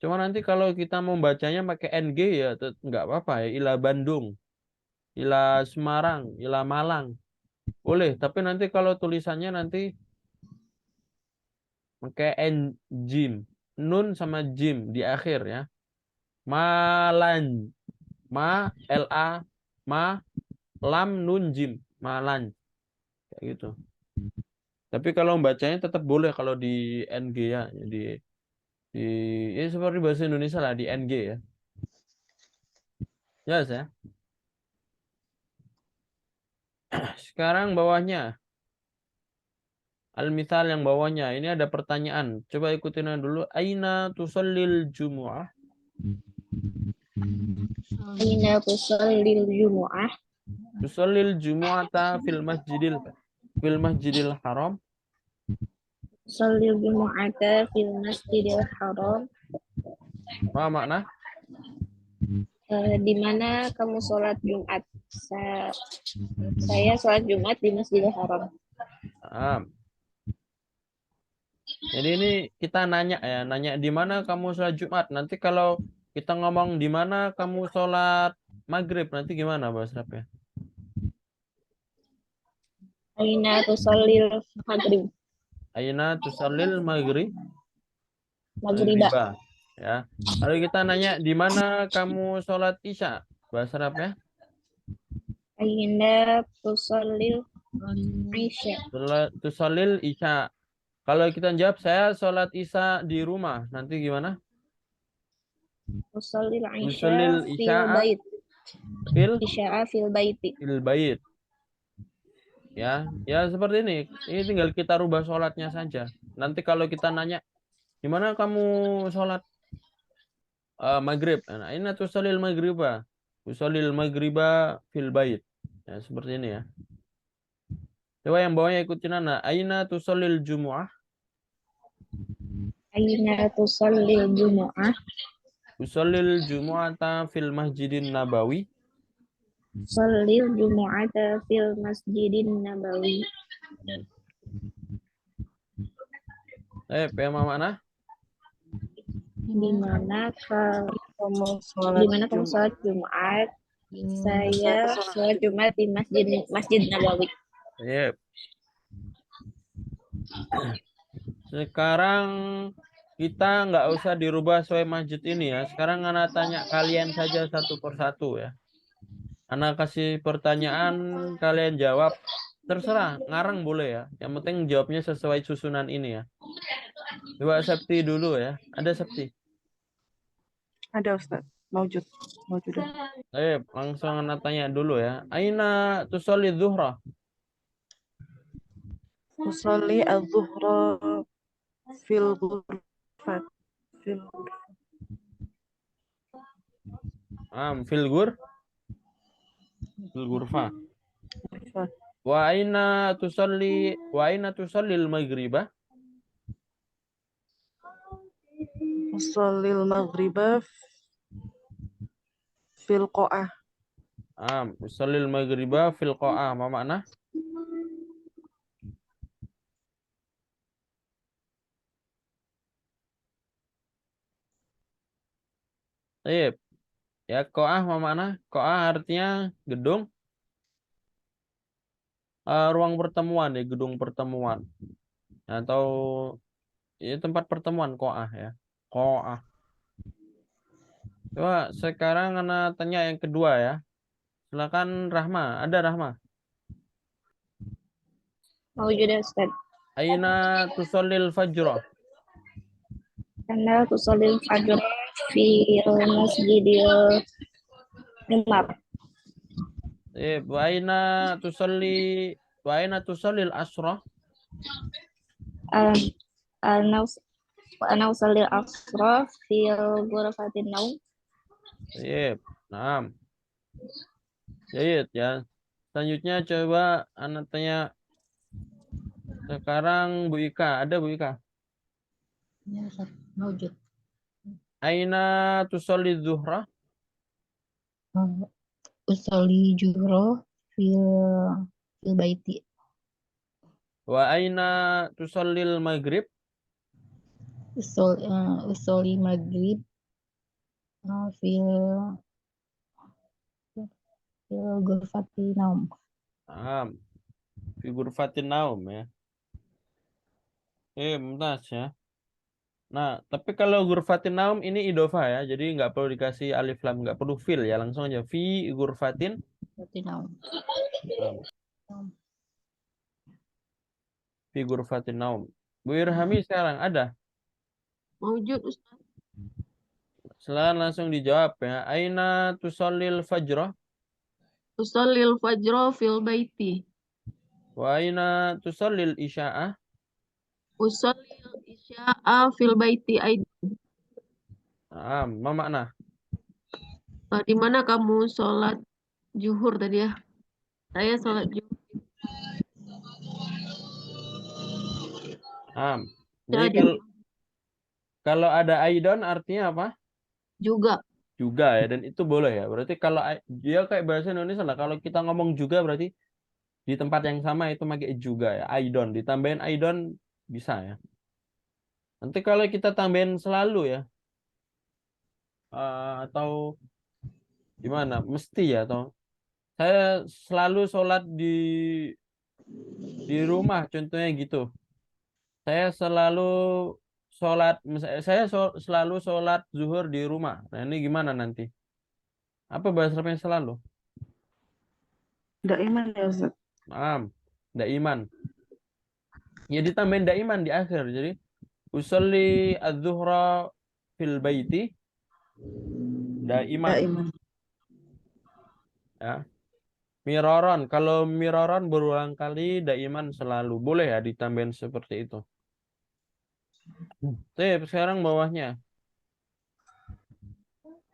Cuma nanti kalau kita mau bacanya pakai NG ya nggak apa-apa ya. Ila Bandung, ila Semarang, ila Malang. Boleh, tapi nanti kalau tulisannya nanti pakai jim. Nun sama jim di akhir ya. Malan. LA, ma, lam, nun, jim. Malan. Kayak gitu. Tapi kalau bacanya tetap boleh kalau di NG ya. Di ya seperti bahasa Indonesia lah di NG ya. Jelas ya. Sekarang bawahnya. Al-misal yang bawahnya. Ini ada pertanyaan. Coba ikutin dulu. Aina tusallil jumu'ah? Aina tusallil jumu'ah? Tusallil jumu'ata fil masjidil haram? Tusallil jumu'ata fil masjidil haram? Apa makna? Di mana kamu sholat Jumat? Saya sholat Jumat di Masjidil Haram. Jadi ini kita nanya ya, nanya di mana kamu sholat Jumat. Nanti kalau kita ngomong di mana kamu sholat maghrib, nanti gimana bahasa Arabnya? Aina tusallil maghrib? Aina tusallil maghrib? Maghriba. Maghriba. Ya. Lalu kita nanya di mana kamu sholat isya, bahasa Arabnya? Aina tusallil isya? Tusallil isya. Kalau kita jawab saya sholat isya di rumah, nanti gimana? Tusallil Tusallil isya fil bait. Isya fil baiti. Fil bait. Ya, ya seperti ini. Ini tinggal kita rubah sholatnya saja. Nanti kalau kita nanya, di mana kamu sholat maghrib? Nah, ini tusallil maghriba. Tusallil maghriba fil bait. Ya, seperti ini ya. Coba yang bawahnya ikutin Ana. Aina tusallil jumu'ah? Aina tusallil jumu'ah? Tusallil jumu'ata fil masjidin nabawi? Sallil jumu'ata fil masjidin nabawi. Apa makna? Di mana kamu sholat Jumat? Saya sholat Jumat di Masjid Nabawi. Yep. Sekarang kita nggak usah dirubah sesuai masjid ini ya. Sekarang Ana tanya kalian saja satu persatu ya. Ana kasih pertanyaan, kalian jawab. Terserah, ngarang boleh ya. Yang penting jawabnya sesuai susunan ini ya. Coba Septi dulu ya. Ada Septi? Ada Ustaz. Maujud. Langsung Ana tanya dulu ya. Aina tusolli zuhra? Usolli al-zuhra fil ghurfat. Fil Fil ghurfa. ghurfat. Wa aina tusolli al-maghriba? Usolli al-maghriba fil qa'ah. Usolli al-maghriba fil qa'ah. Apa makna? Baik. Ya, ko'ah apa makna? Ko'ah artinya gedung, ruang pertemuan ya, gedung pertemuan. Atau ya tempat pertemuan ko'ah ya. Ko'ah. Coba sekarang anak tanya yang kedua ya. Silakan Rahma. Ada Rahma. Mawjud ya Ustaz. Aina tusallil fajrah. Anda tusalil fajr fi masjidil Umar. Wa aina tusallil asrah. Al- Al-Naus Ana usalli asra fil ghurfatin naum. Nah, Jayid ya. Selanjutnya coba anak tanya sekarang Bu Ika. Ada Bu Ika? Ya, Ustaz. Mawjud. Aina tusalli zuhra. Usolli juhro fil baiti. Wa aina tusallil maghrib. Usolli maghrib fil ghurfati naum. Nah, fi ghurfatin naum ya. Mumtaz ya. Nah, tapi kalau ghurfatin naum ini idofah ya. Jadi nggak perlu dikasih alif lam, nggak perlu fil ya. Langsung aja fi ghurfatin Ghurfati naum. naum. Naum. Fi ghurfatin naum. Bu Irhami sekarang ada? Mawjud Ustaz. Silakan langsung dijawab ya. Aina tusallil fajrah. Usallil fajra fil baiti. Wa aina tusallil isya'ah. Usallil isya'a fil baiti aidan. Nah, ma makna? Di mana kamu sholat zuhur tadi ya? Saya sholat zuhur Nah, jadi kalau ada aidon artinya apa? juga. Juga ya, dan itu boleh ya. Berarti kalau dia kayak bahasa Indonesia lah. Kalau kita ngomong juga berarti di tempat yang sama itu pakai juga ya. Aidon, ditambahin aidon bisa ya. Nanti kalau kita tambahin selalu ya, atau gimana? Mesti ya, atau saya selalu sholat di rumah, contohnya gitu. Saya selalu selalu sholat zuhur di rumah. Nah ini gimana nanti? Apa bahasa Arabnya selalu? Daiman ya Ustaz. Daiman. Ya ditambahin daiman di akhir. Jadi usolli adzuhra fil baiti daiman. Daiman. Ya. Miraron. Kalau miraron berulang kali, daiman selalu. Boleh ya ditambahin seperti itu. Oke, sekarang bawahnya.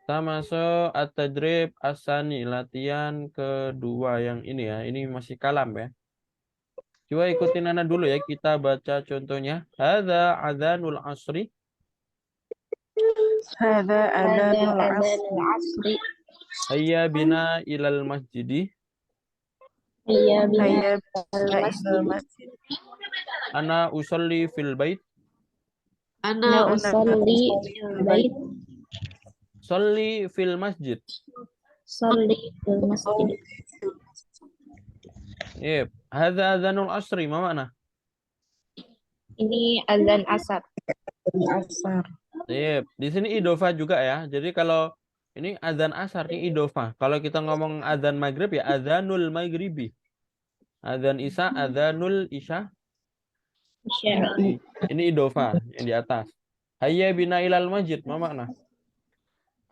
Kita masuk at-tadrib asani, latihan kedua yang ini ya. Ini masih kalam ya. Coba ikutin Ana dulu ya. Kita baca contohnya. Hadza adzanul asri. Hadza Ada adzanul adzanul asri. asri. Hayya bina ilal masjidi. Iya bina Hayya al ilal masjid. masjid. Ana usolli fil bait. Ana Ana usalli fil bait. Solli fil masjid. Salli fil masjid. Yep. Hadza adzanul asri. Ma makna? Ini azan asar. Asar. Yep. Di sini idofa juga ya. Jadi kalau ini adzan asar ini idofa. Kalau kita ngomong adzan maghrib ya adzanul maghribi. Adzan isya adzanul isya. Isya. Ini idofa yang di atas. Hayya bina ilal masjid. Ma makna?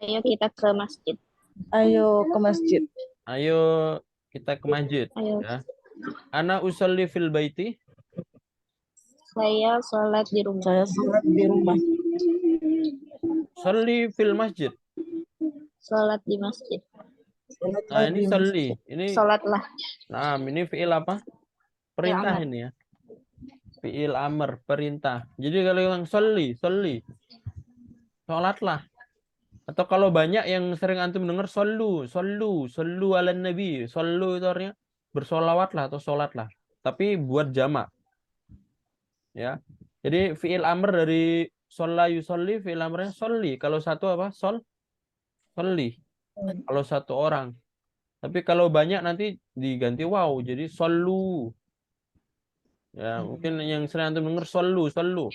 Ayo kita ke masjid. Ayo ke masjid. Ayo kita ke masjid. Ayo. Ya. Ana usolli fil baiti. Saya sholat di rumah. Saya sholat di rumah. Solli fil masjid. Sholat di masjid. Nah ini solli. Ini Sholatlah. nah ini fiil apa? Perintah amar. ini ya. Fiil amr, perintah. Jadi kalau yang solli, sholatlah. Atau kalau banyak yang sering antum dengar sollu ala nabi. Sollu itu artinya bersolawatlah atau sholatlah. Tapi buat jamak. Ya. Jadi fiil amr dari sholla yusolli, fiil amrnya solli. Kalau satu apa? Sholli. Kalau satu orang. Tapi kalau banyak nanti diganti waw. Jadi shollu. Ya, mungkin yang sering antum dengar shollu, shollu.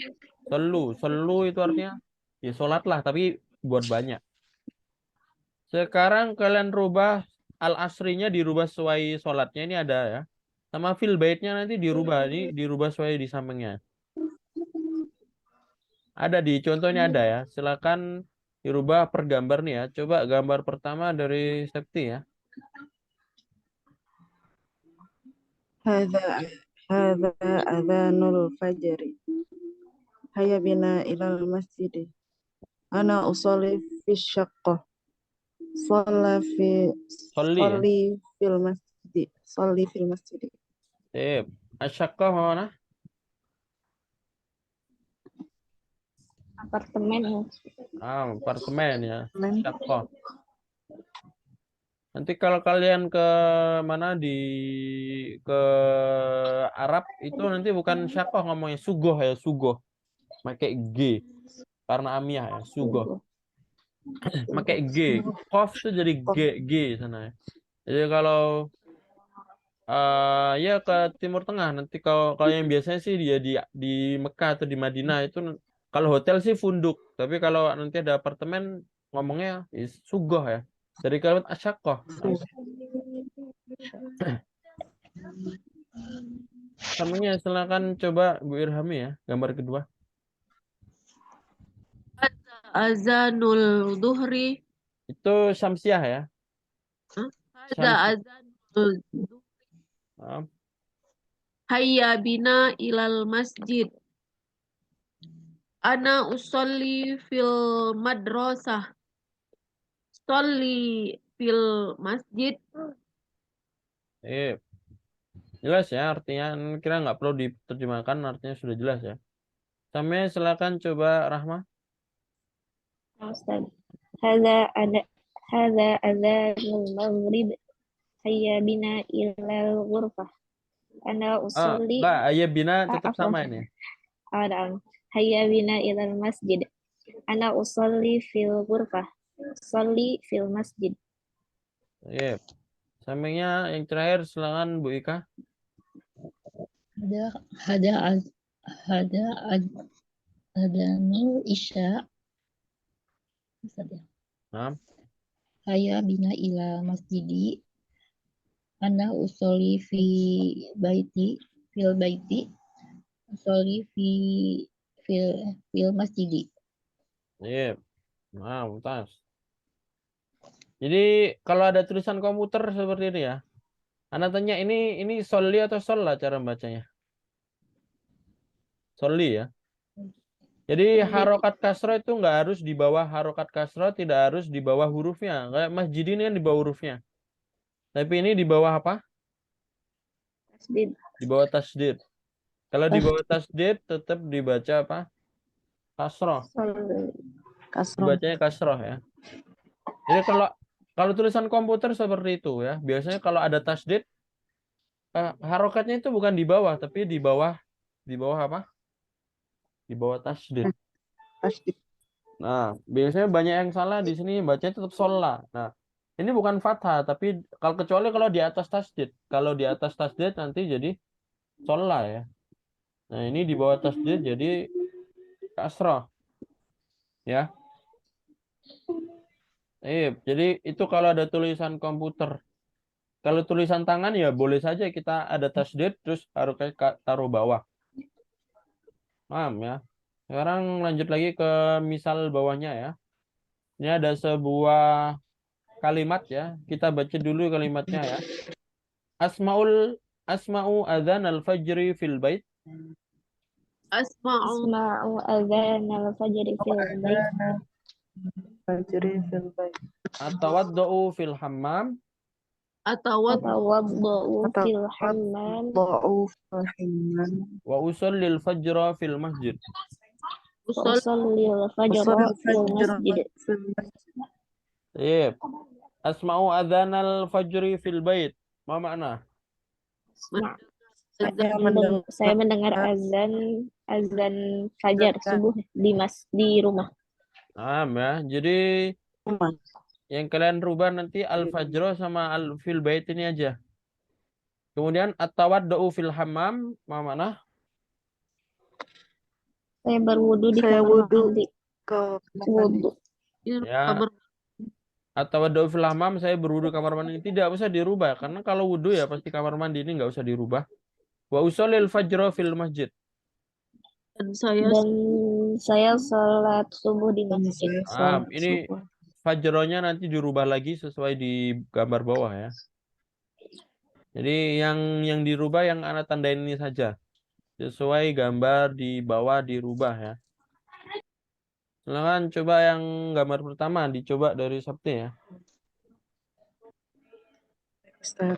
Shollu, shollu itu artinya ya sholatlah, tapi buat banyak. Sekarang kalian rubah al-asrinya, dirubah sesuai sholatnya, ini ada ya. Sama fil baitnya nanti dirubah, ini dirubah sesuai di sampingnya. Ada di contohnya ada ya. Silakan dirubah per gambar nih ya. Coba gambar pertama dari Septi ya. Hadza hadza adzanul fajri. Hayya bina ilal masjid. Ana usolli fi syaqqah. Sholli ya. Sholli fil masjid. Sip. Asyaqqah mana? Apartemen ya. Apartemen ya. Men. Syaqqah. Nanti kalau kalian ke mana ke Arab itu nanti bukan syaqqah ngomongnya sugoh ya, sugoh. Pakai G karena amiyah ya, sugoh. Pakai G. Qaf itu jadi G sana ya. Jadi kalau ya ke Timur Tengah nanti kalau yang biasanya sih dia di Mekah atau di Madinah itu kalau hotel sih funduk, tapi kalau nanti ada apartemen ngomongnya sugoh ya. Dari kalimat asyaqqah. Sampingnya silakan coba Bu Irhami ya, gambar kedua. Azanul duhri. Itu syamsiah ya. Hadza azanul duhri. Hayya bina ilal masjid. Ana usolli fil madrasah. Sholli fil masjid. Jelas ya artinya, kira nggak perlu diterjemahkan, artinya sudah jelas ya. Sampai silakan coba Rahma. Ustaz. Hadza adzanul maghrib. Hayya bina ilal ghurfah. Ana usolli. Mbak, Ayah Bina tetap sama ini. Hayya bina ilal masjid. Ana usolli fil ghurfah. Sholli fil masjid. Sampingnya yang terakhir silakan Bu Ika. Ada nur isya. Hayya bina ila masjidi. Ana usolli fil baiti. Usolli fil masjidi. Mantap. Jadi kalau ada tulisan komputer seperti ini ya, Anda tanya ini sholli atau sholla cara bacanya? Sholli ya. Jadi harokat kasroh itu nggak harus di bawah harokat kasroh, tidak harus di bawah hurufnya. Kayak masjid ini kan di bawah hurufnya. Tapi ini di bawah apa? Tasdid. Di bawah tasdid. Kalau di bawah tasdid tetap dibaca apa? Kasroh. Dibacanya kasroh ya. Jadi kalau tulisan komputer seperti itu ya, biasanya kalau ada tasdid, harokatnya itu bukan di bawah, tapi di bawah apa? Di bawah tasdid. Nah, biasanya banyak yang salah di sini bacanya tetap sholla. Nah, ini bukan fathah, tapi kecuali kalau di atas tasdid. Kalau di atas tasdid nanti jadi sholla ya. Nah, ini di bawah tasdid jadi kasroh. Ya. Jadi itu kalau ada tulisan komputer. Kalau tulisan tangan ya boleh saja kita ada tasdid terus taruh bawah. Paham ya? Sekarang lanjut lagi ke misal bawahnya ya. Ini ada sebuah kalimat ya. Kita baca dulu kalimatnya ya. Asma'u adzan al-fajri fil bait. Asma'u adzan al-fajri fil bait. Atawaddu'u fil hammam. Atawaddu'u fil hammam. Wa usallil fajra fil masjid. Usallil fajra fil masjid. Asma'u adzan al-fajri fil bait. Ma makna? Saya mendengar azan fajar subuh di rumah. Ya. Jadi Yang kalian rubah nanti al-fajr sama al-fil bait ini aja. Kemudian at-tawaddu fil hammam, mana? Saya berwudu di Saya kamar wudhu mandi. ke kamar mandi. Wudu. Di Ya, kamar at-tawaddu fil hammam, saya berwudu kamar mandi. Tidak usah dirubah karena kalau wudu ya pasti kamar mandi, ini nggak usah dirubah. Wa usallil fajr fil masjid. dan saya Dan saya sholat subuh di Dan masjid. saya Ah, sholat ini subuh. fajronya nanti dirubah lagi sesuai di gambar bawah ya. Jadi yang dirubah yang anak tandain ini saja. Sesuai gambar di bawah dirubah ya. Silakan coba yang gambar pertama dicoba dari Sabti ya. Ustaz.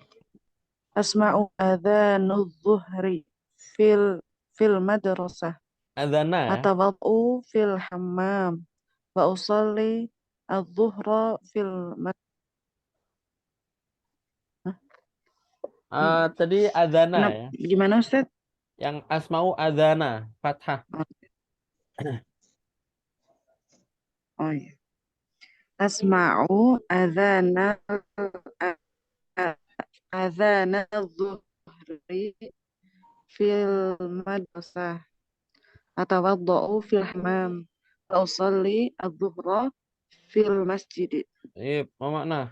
Asma'u adhanu dhuhri fil madrasah. Adzana ya. Atawaddu fil hammam. Wa usalli adh-dhuhra fil Tadi adzana ya. Gimana Ustaz? Yang asma'u adzana, fathah. Oh iya. Asma'u adhana dhuhri fil madrasah. Atawaddau fil hammam. Wa usalli adh-dhuhra fil masjid. Apa makna?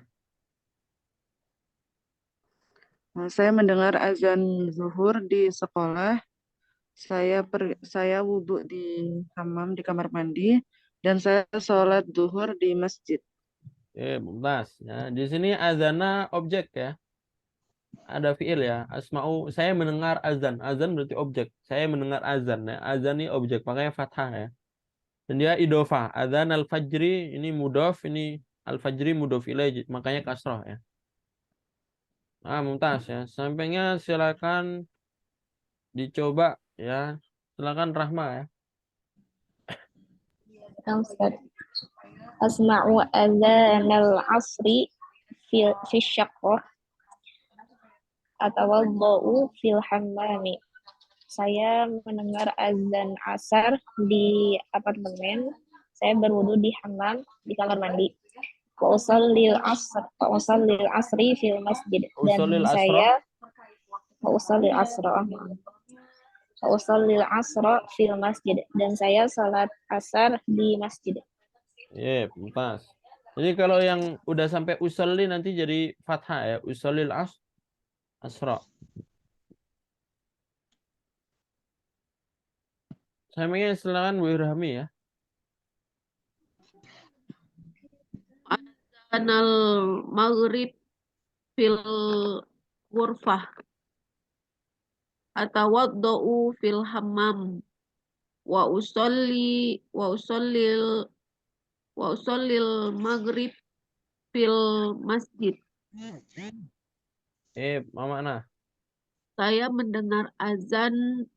Saya mendengar azan zuhur di sekolah. Saya wudhu di hammam di kamar mandi dan saya sholat zuhur di masjid. Mumtaz. Ya, di sini adzana objek ya. Ada fiil ya. Asma'u, saya mendengar azan. Azan berarti objek. Saya mendengar azan ya. Azan ini objek, makanya fathah ya. Dan dia idofah. Adzan al-fajri ini mudhof, ini al-fajri mudhof ilaih, makanya kasroh ya. Mumtaz ya. Sampainya silakan dicoba ya. Silakan Rahma ya. Ustaz. Asma'u adzan al-asri fi syaqqah atawaddau fil hammami. Saya mendengar azan asar di apartemen. Saya berwudu di hammam di kamar mandi. Wa usallil asri fil masjid. Dan Usulil asra. saya wa usallil asra fil masjid. Dan saya salat asar di masjid. Mumtaz. Jadi kalau yang udah sampai usolli nanti jadi fathah ya. Usolil asra. Saya ingin silakan Bu Irhami ya. al maghrib fil ghurfah atawaddau fil hammam wa usallil maghrib fil masjid. Apa makna? Saya mendengar azan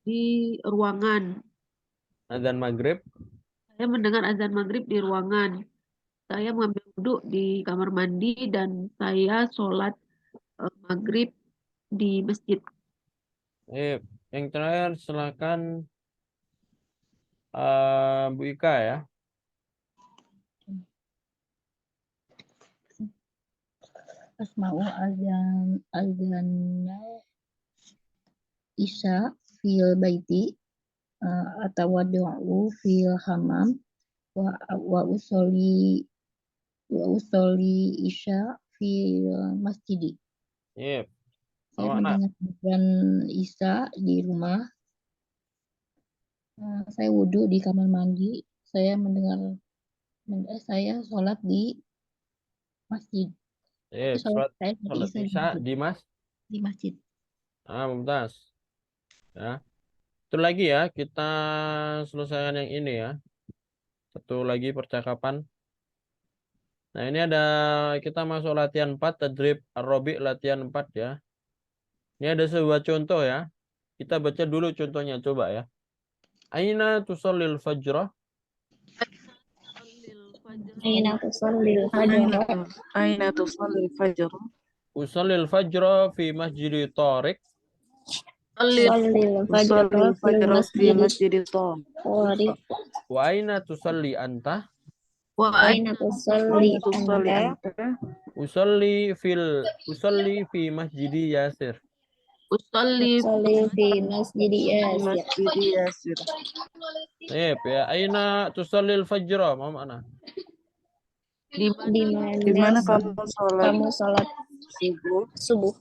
di ruangan. Azan maghrib. Saya mendengar azan maghrib di ruangan. Saya mengambil wudhu di kamar mandi dan saya sholat maghrib di masjid. Yang terakhir silakan Bu Ika ya. Asma'u azanna isya fil baiti atawaddu fil hammam wa usolli isya fil masjid. Apa Saya makna? mendengar azan isya di rumah. Saya wudhu di kamar mandi. Saya sholat di masjid. Sholat Saya isya di masjid. Mumtaz. Ya. Itu lagi ya, kita selesaikan yang ini ya. Satu lagi percakapan. Nah, ini ada kita masuk latihan 4, tadrib ar-rabi' latihan 4 ya. Ini ada sebuah contoh ya. Kita baca dulu contohnya, coba ya. Aina tusallil fajrah? Aina tusallil fajr. Aina tusalli fajr? Usallil fajra fi masjidi Tariq. Sallil Usalli fajr fil fajr fi masjid. masjid Tariq. Wa aina tusalli anta? Wa Wa aina aina tusalli tusalli anta? anta? Usolli fi masjidi Yasir. usalli Tusalli fi masjid Di Yasir. Masjid Yasir. Ya, aina tusallil fajra, ma mana? di Di mana Di mana mana kamu sholat kamu sholat subuh? subuh?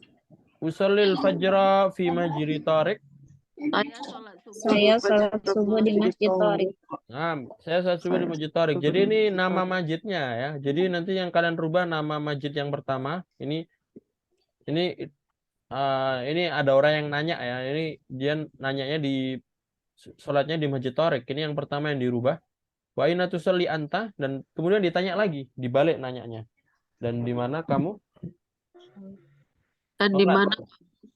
Usallil fajra fi majri Tariq. saya sholat subuh Saya sholat Fajr subuh di Masjid Thauriq. Nah, saya subuh di Masjid Tariq. Jadi ini nama masjidnya ya. Jadi nanti yang kalian rubah nama masjid yang pertama. Ini ada orang yang nanya ya. Ini dia nanyanya di sholatnya di Masjid Thauriq. Ini yang pertama yang dirubah. Wa aina tusalli anta, dan kemudian ditanya lagi, dibalik nanyanya. Dan di mana kamu dan di sholat? mana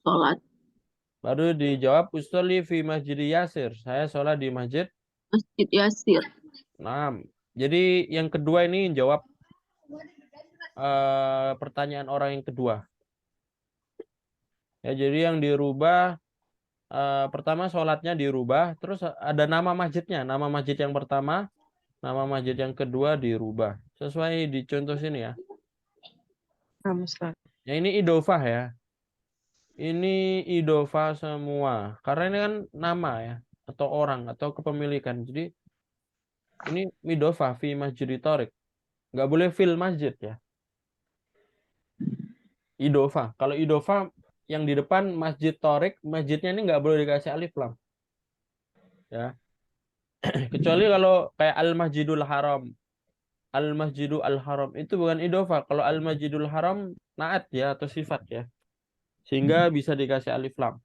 sholat? Baru dijawab usolli fi masjid Yasir. Saya sholat di masjid. Masjid Yasir. Nah, jadi yang kedua ini jawab pertanyaan orang yang kedua. Ya, jadi yang dirubah pertama sholatnya dirubah, terus ada nama masjidnya. Nama masjid yang pertama, nama masjid yang kedua dirubah. Sesuai di contoh sini ya. Kamu Ustaz. Ya ini idofah ya. Ini idofah semua. Karena ini kan nama ya, atau orang, atau kepemilikan. Jadi ini idofah fi masjid Thauriq. Nggak boleh fil masjid ya. Idofah. Kalau idofah yang di depan Masjid Thauriq, masjidnya ini nggak boleh dikasih alif lam. Ya. Kecuali kalau kayak Al-Masjidul Haram. Al-Masjidul Al-Haram itu bukan idofah. Kalau Al-Masjidul Haram naat ya atau sifat ya. Sehingga bisa dikasih alif lam.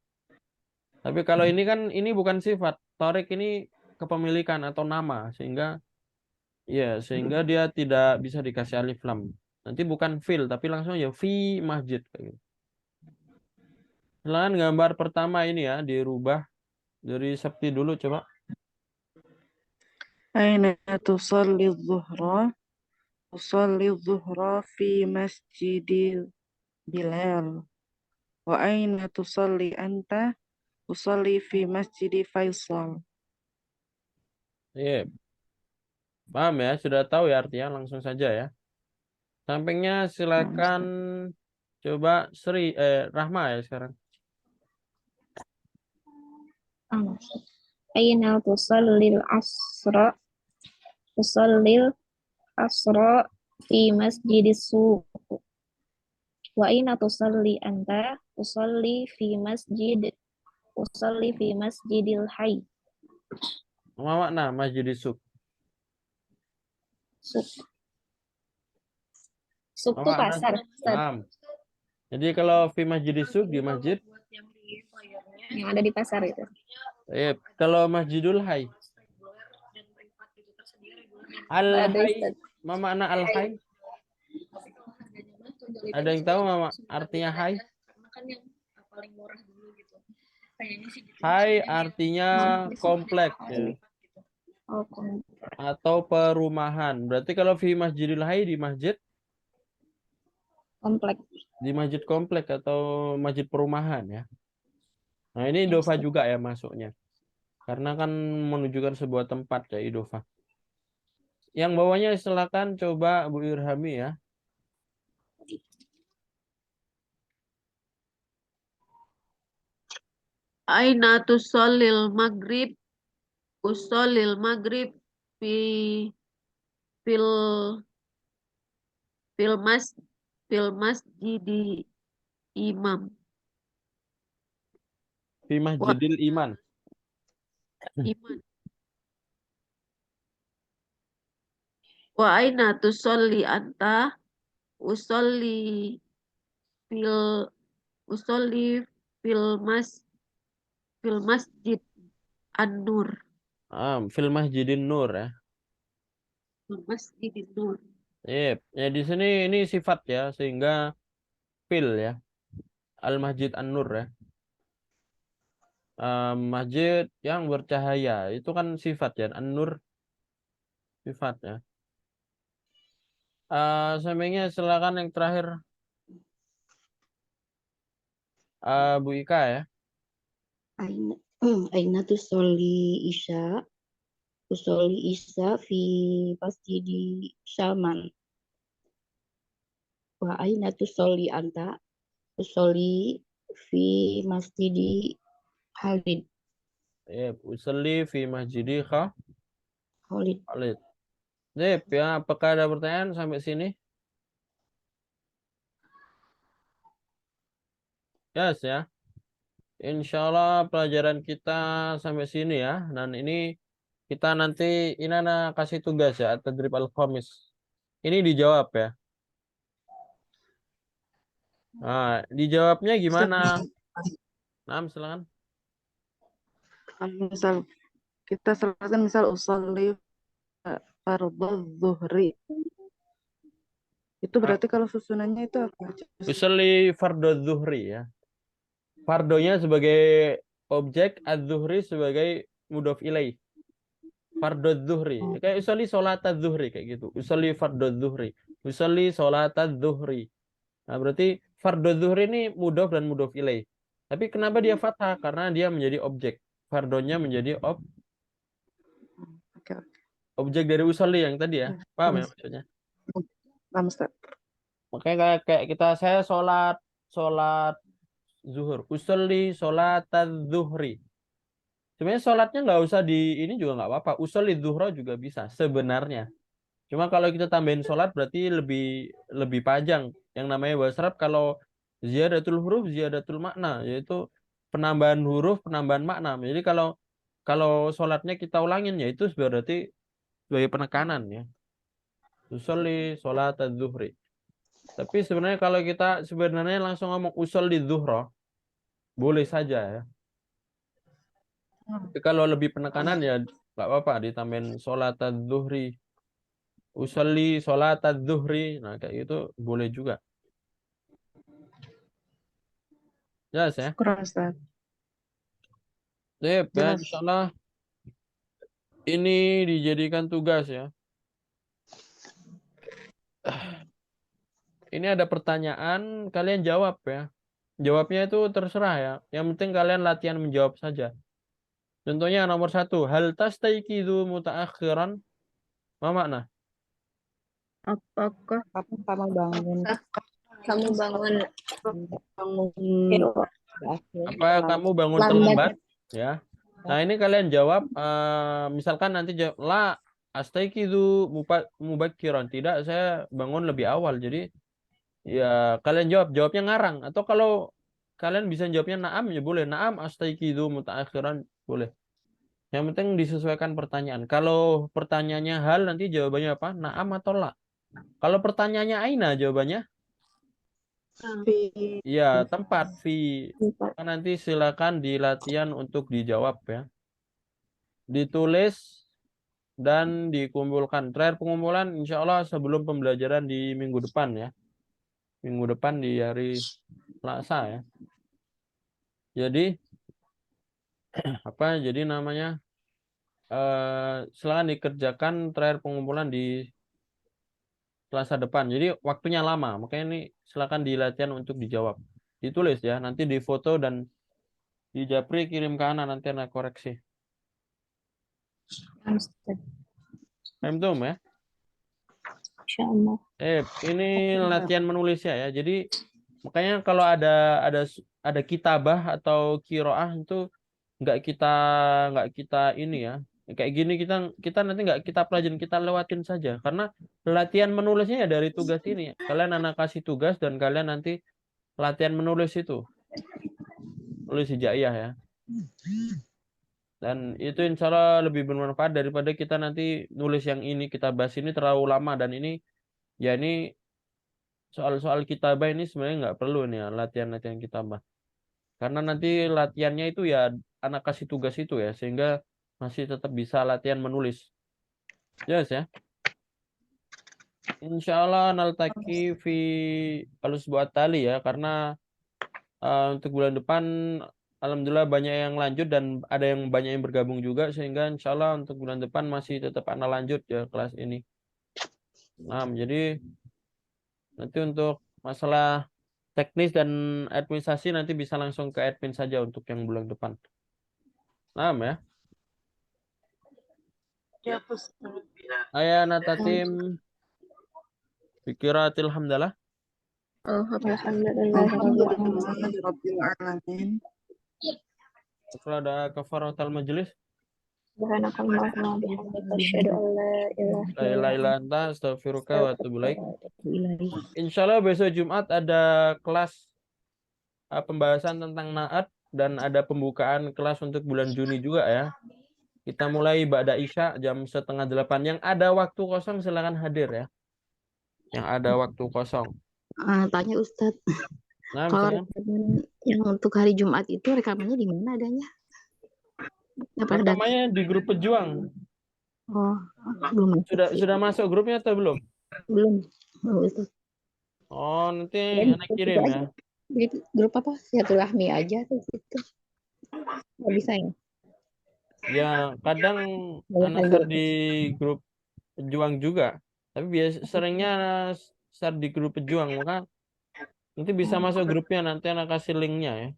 Tapi kalau ini kan ini bukan sifat. Thauriq ini kepemilikan atau nama, sehingga dia tidak bisa dikasih alif lam. Nanti bukan fil tapi langsung ya fi masjid kayak gitu. Silakan gambar pertama ini ya dirubah dari Septi dulu coba. Aina tusalli dhuhra? Usalli dhuhra fi Masjid Bilal. Wa aina tusalli anta? Usalli fi Masjid Faisal. Iya, paham ya, sudah tahu ya artinya, langsung saja ya. Sampingnya silakan coba Rahma ya sekarang. Aina tusallil asra? Tusallil asra fi masjidis suq. Wa aina tusalli anta? Usalli fi masjidil hayy. Apa makna Masjid Suq? Suq. Suq Apa tuh makna? pasar, Ustaz. Paham. Jadi kalau fi Masjid Suq di masjid, Yang ada di pasar itu. kalau Masjidul Hayy. Al Ada, Hayy, Ustaz. apa makna Al Hayy? Ada yang tahu mama artinya Hayy? Hayy artinya kompleks ya. Oh, Atau perumahan. Berarti kalau fi Masjidil Hayy di masjid komplek. komplek atau masjid perumahan ya. Nah, ini idofah juga ya masuknya. Karena kan menunjukkan sebuah tempat ya idofah. Yang bawahnya silakan coba Bu Irhami ya. Aina tusallil maghrib? Usallil maghrib fi fil fil mas fil masjidi imam. Fi Masjidil Iman. Iman. Wa aina tusalli anta? Usalli fil usalli fil mas fil masjid An-Nur. Fil Masjidin Nur ya. Fil masjid Nur. Ya di sini ini sifat ya sehingga fil ya. Al Masjid An-Nur ya. Masjid yang bercahaya itu kan sifat ya. An-Nur sifat ya. Sampingnya silakan yang terakhir Bu Ika ya. Aina, Aina tusolli isya? usolli isya fi masjidi Salman. Wa aina tusolli anta? Usolli fi masjidi Khalid. Usalli fi masjidi Khalid. Khalid. Ya, apakah ada pertanyaan sampai sini? Yes ya. Insya Allah pelajaran kita sampai sini ya. Dan ini kita nanti ini anak kasih tugas ya, tadrib al-khamis. Ini dijawab ya. Nah, dijawabnya gimana? Nah, silakan. Misal kita selesai misal usolli fardhu zuhri. Itu berarti kalau susunannya itu apa? Usolli fardhu zuhri ya. Fardonya sebagai objek, az-zuhri sebagai mudhof ilaih. Fardhu zuhri. Kayak usolli sholat az-zuhri kayak gitu. Usolli fardhu zuhri. Usolli sholat az-zuhri. Nah, berarti fardhu zuhri ini mudhof dan mudhof ilaih. Tapi kenapa dia fathah? Karena dia menjadi objek. Fardonya menjadi Oke. objek dari usolli yang tadi ya. Paham ya maksudnya? Paham, Ustaz. Makanya kayak kita saya sholat zuhur. Usolli sholat az-zuhri. Sebenarnya sholatnya nggak usah di ini juga nggak apa-apa. Usolli zuhra juga bisa sebenarnya. Cuma kalau kita tambahin sholat berarti lebih panjang. Yang namanya bahasa Arab kalau ziyadatul huruf, ziyadatul makna, yaitu penambahan huruf, penambahan makna. Jadi kalau sholatnya kita ulangin ya itu berarti sebagai penekanan ya. Usolli sholat az-zuhri. Tapi sebenarnya kalau kita sebenarnya langsung ngomong usolli zuhra boleh saja ya. Tapi kalau lebih penekanan ya nggak apa-apa ditambahin sholat az-zuhri. Usolli sholat az-zuhri. Nah kayak gitu boleh juga. Jelas ya. Kurang, Ustaz. Sip, ya Jelas. insya Allah ini dijadikan tugas ya. Ini ada pertanyaan, kalian jawab ya. Jawabnya itu terserah ya. Yang penting kalian latihan menjawab saja. Contohnya nomor 1, hal tastayqidu mutaakhiran? Apa makna? Apakah Kamu bangun kamu bangun Apa kamu bangun lambat? terlambat? Ya. Nah, ini kalian jawab misalkan nanti jawab la astayqidu mubakiran. Tidak, saya bangun lebih awal. Jadi ya kalian jawabnya ngarang atau kalau kalian bisa jawabnya naam ya boleh. Naam astayqidu mutaakhiran boleh. Yang penting disesuaikan pertanyaan. Kalau pertanyaannya hal nanti jawabannya apa? Naam atau la. Kalau pertanyaannya aina jawabannya ya tempat fi. Nanti silakan dilatihan untuk dijawab ya. Ditulis dan dikumpulkan. Terakhir pengumpulan insya Allah sebelum pembelajaran di minggu depan ya. Minggu depan di hari Selasa ya. Jadi apa? Jadi namanya silakan dikerjakan terakhir pengumpulan di Selasa depan. Jadi waktunya lama, makanya ini silakan dilatihan untuk dijawab. Ditulis ya, nanti difoto dan di Japri kirim ke Ana nanti Ana koreksi. Paham tuh ya? Insyaallah. Ini latihan menulisnya ya. Jadi makanya kalau ada kitabah atau kiroah itu nggak kita ini ya. Kayak gini kita nanti nggak kita pelajarin, kita lewatin saja karena latihan menulisnya ya dari tugas ini. Kalian anak kasih tugas dan kalian nanti latihan menulis itu. Nulis hijaiyah ya. Dan itu insya Allah lebih bermanfaat daripada kita nanti nulis yang ini, kita bahas ini terlalu lama dan ini ya ini soal-soal kitabah ini sebenarnya nggak perlu nih ya latihan-latihan kitabah. Karena nanti latihannya itu ya anak kasih tugas itu ya sehingga masih tetap bisa latihan menulis. Jelas ya. Insya Allah naltaki fi al-usbu'at tali ya karena untuk bulan depan alhamdulillah banyak yang lanjut dan ada yang banyak yang bergabung juga sehingga insya Allah untuk bulan depan masih tetap anak lanjut ya kelas ini. Nah, jadi nanti untuk masalah teknis dan administrasi nanti bisa langsung ke admin saja untuk yang bulan depan. Nah, ya. Ya, Ustaz. Aya natatim fikiratil hamdalah. Alhamdulillahirrahmanirrahim. Alhamdulillahirabbil alamin. Setelah ada kafaratul majelis. Subhanakallahumma wa bihamdika asyhadu an la ilaha La ilaha illa anta astaghfiruka wa atubu ilaik. Ilahi. Insyaallah besok Jumat ada kelas pembahasan tentang naat dan ada pembukaan kelas untuk bulan Juni juga ya. Kita mulai ba'da Isya jam 7:30. Yang ada waktu kosong silakan hadir ya. Yang ada waktu kosong. Tanya Ustadz, Nah, kalau misalnya rekaman yang untuk hari Jumat itu rekamannya di mana adanya? Apa ada? rekamannya di grup pejuang. Oh, belum Sudah masuk grupnya atau belum? belum Ustadz. Oh, nanti Dan anak itu kirim aja. ya. Di grup apa? Silaturahmi aja tuh gitu. Nggak bisa ya? Ya, kadang Boleh anak aja. share di grup pejuang juga. Tapi seringnya share di grup pejuang, maka nanti bisa masuk grupnya, nanti anak kasih linknya ya.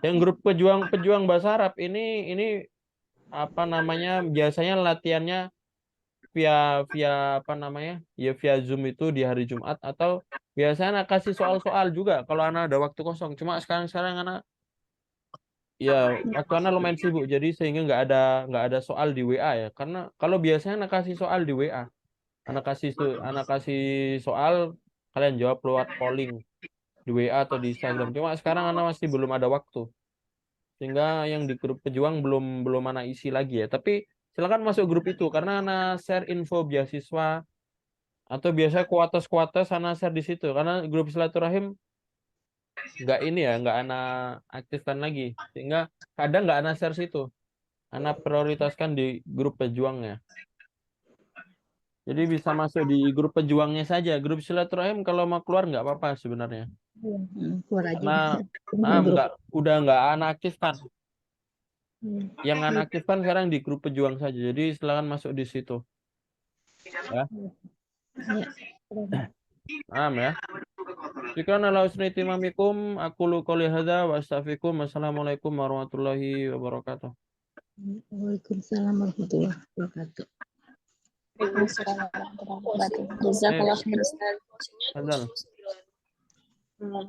Yang grup pejuang bahasa Arab ini apa namanya? Biasanya latihannya via apa namanya? Ya via Zoom itu di hari Jumat atau biasanya anak kasih soal-soal juga kalau anak ada waktu kosong. Cuma sekarang anak ya waktu anak lumayan sibuk jadi sehingga nggak ada soal di WA ya. Karena kalau biasanya anak kasih soal di WA, anak kasih soal kalian jawab lewat polling di WA atau di Instagram. Cuma sekarang anak masih belum ada waktu. Sehingga yang di grup pejuang belum anak isi lagi ya. Tapi silakan masuk grup itu karena anak share info beasiswa atau biasanya kuatas anak share di situ karena grup silaturahim nggak anak aktifkan lagi sehingga kadang nggak anak share situ, anak prioritaskan di grup pejuangnya. Jadi bisa masuk di grup pejuangnya saja. Grup silaturahim kalau mau keluar nggak apa-apa sebenarnya. Keluar aja. Karena udah nggak anak aktifkan. Yang anak aktifkan sekarang di grup pejuang saja. Jadi silakan masuk di situ. Ya. Paham ya. Syukran ala husni timamikum. Aku qouli hadza wa astaghfirukum. Wassalamualaikum warahmatullahi wabarakatuh. Waalaikumsalam warahmatullahi wabarakatuh. Waalaikumsalam warahmatullahi wabarakatuh. Jazakallah khair Ustaz. Fadal.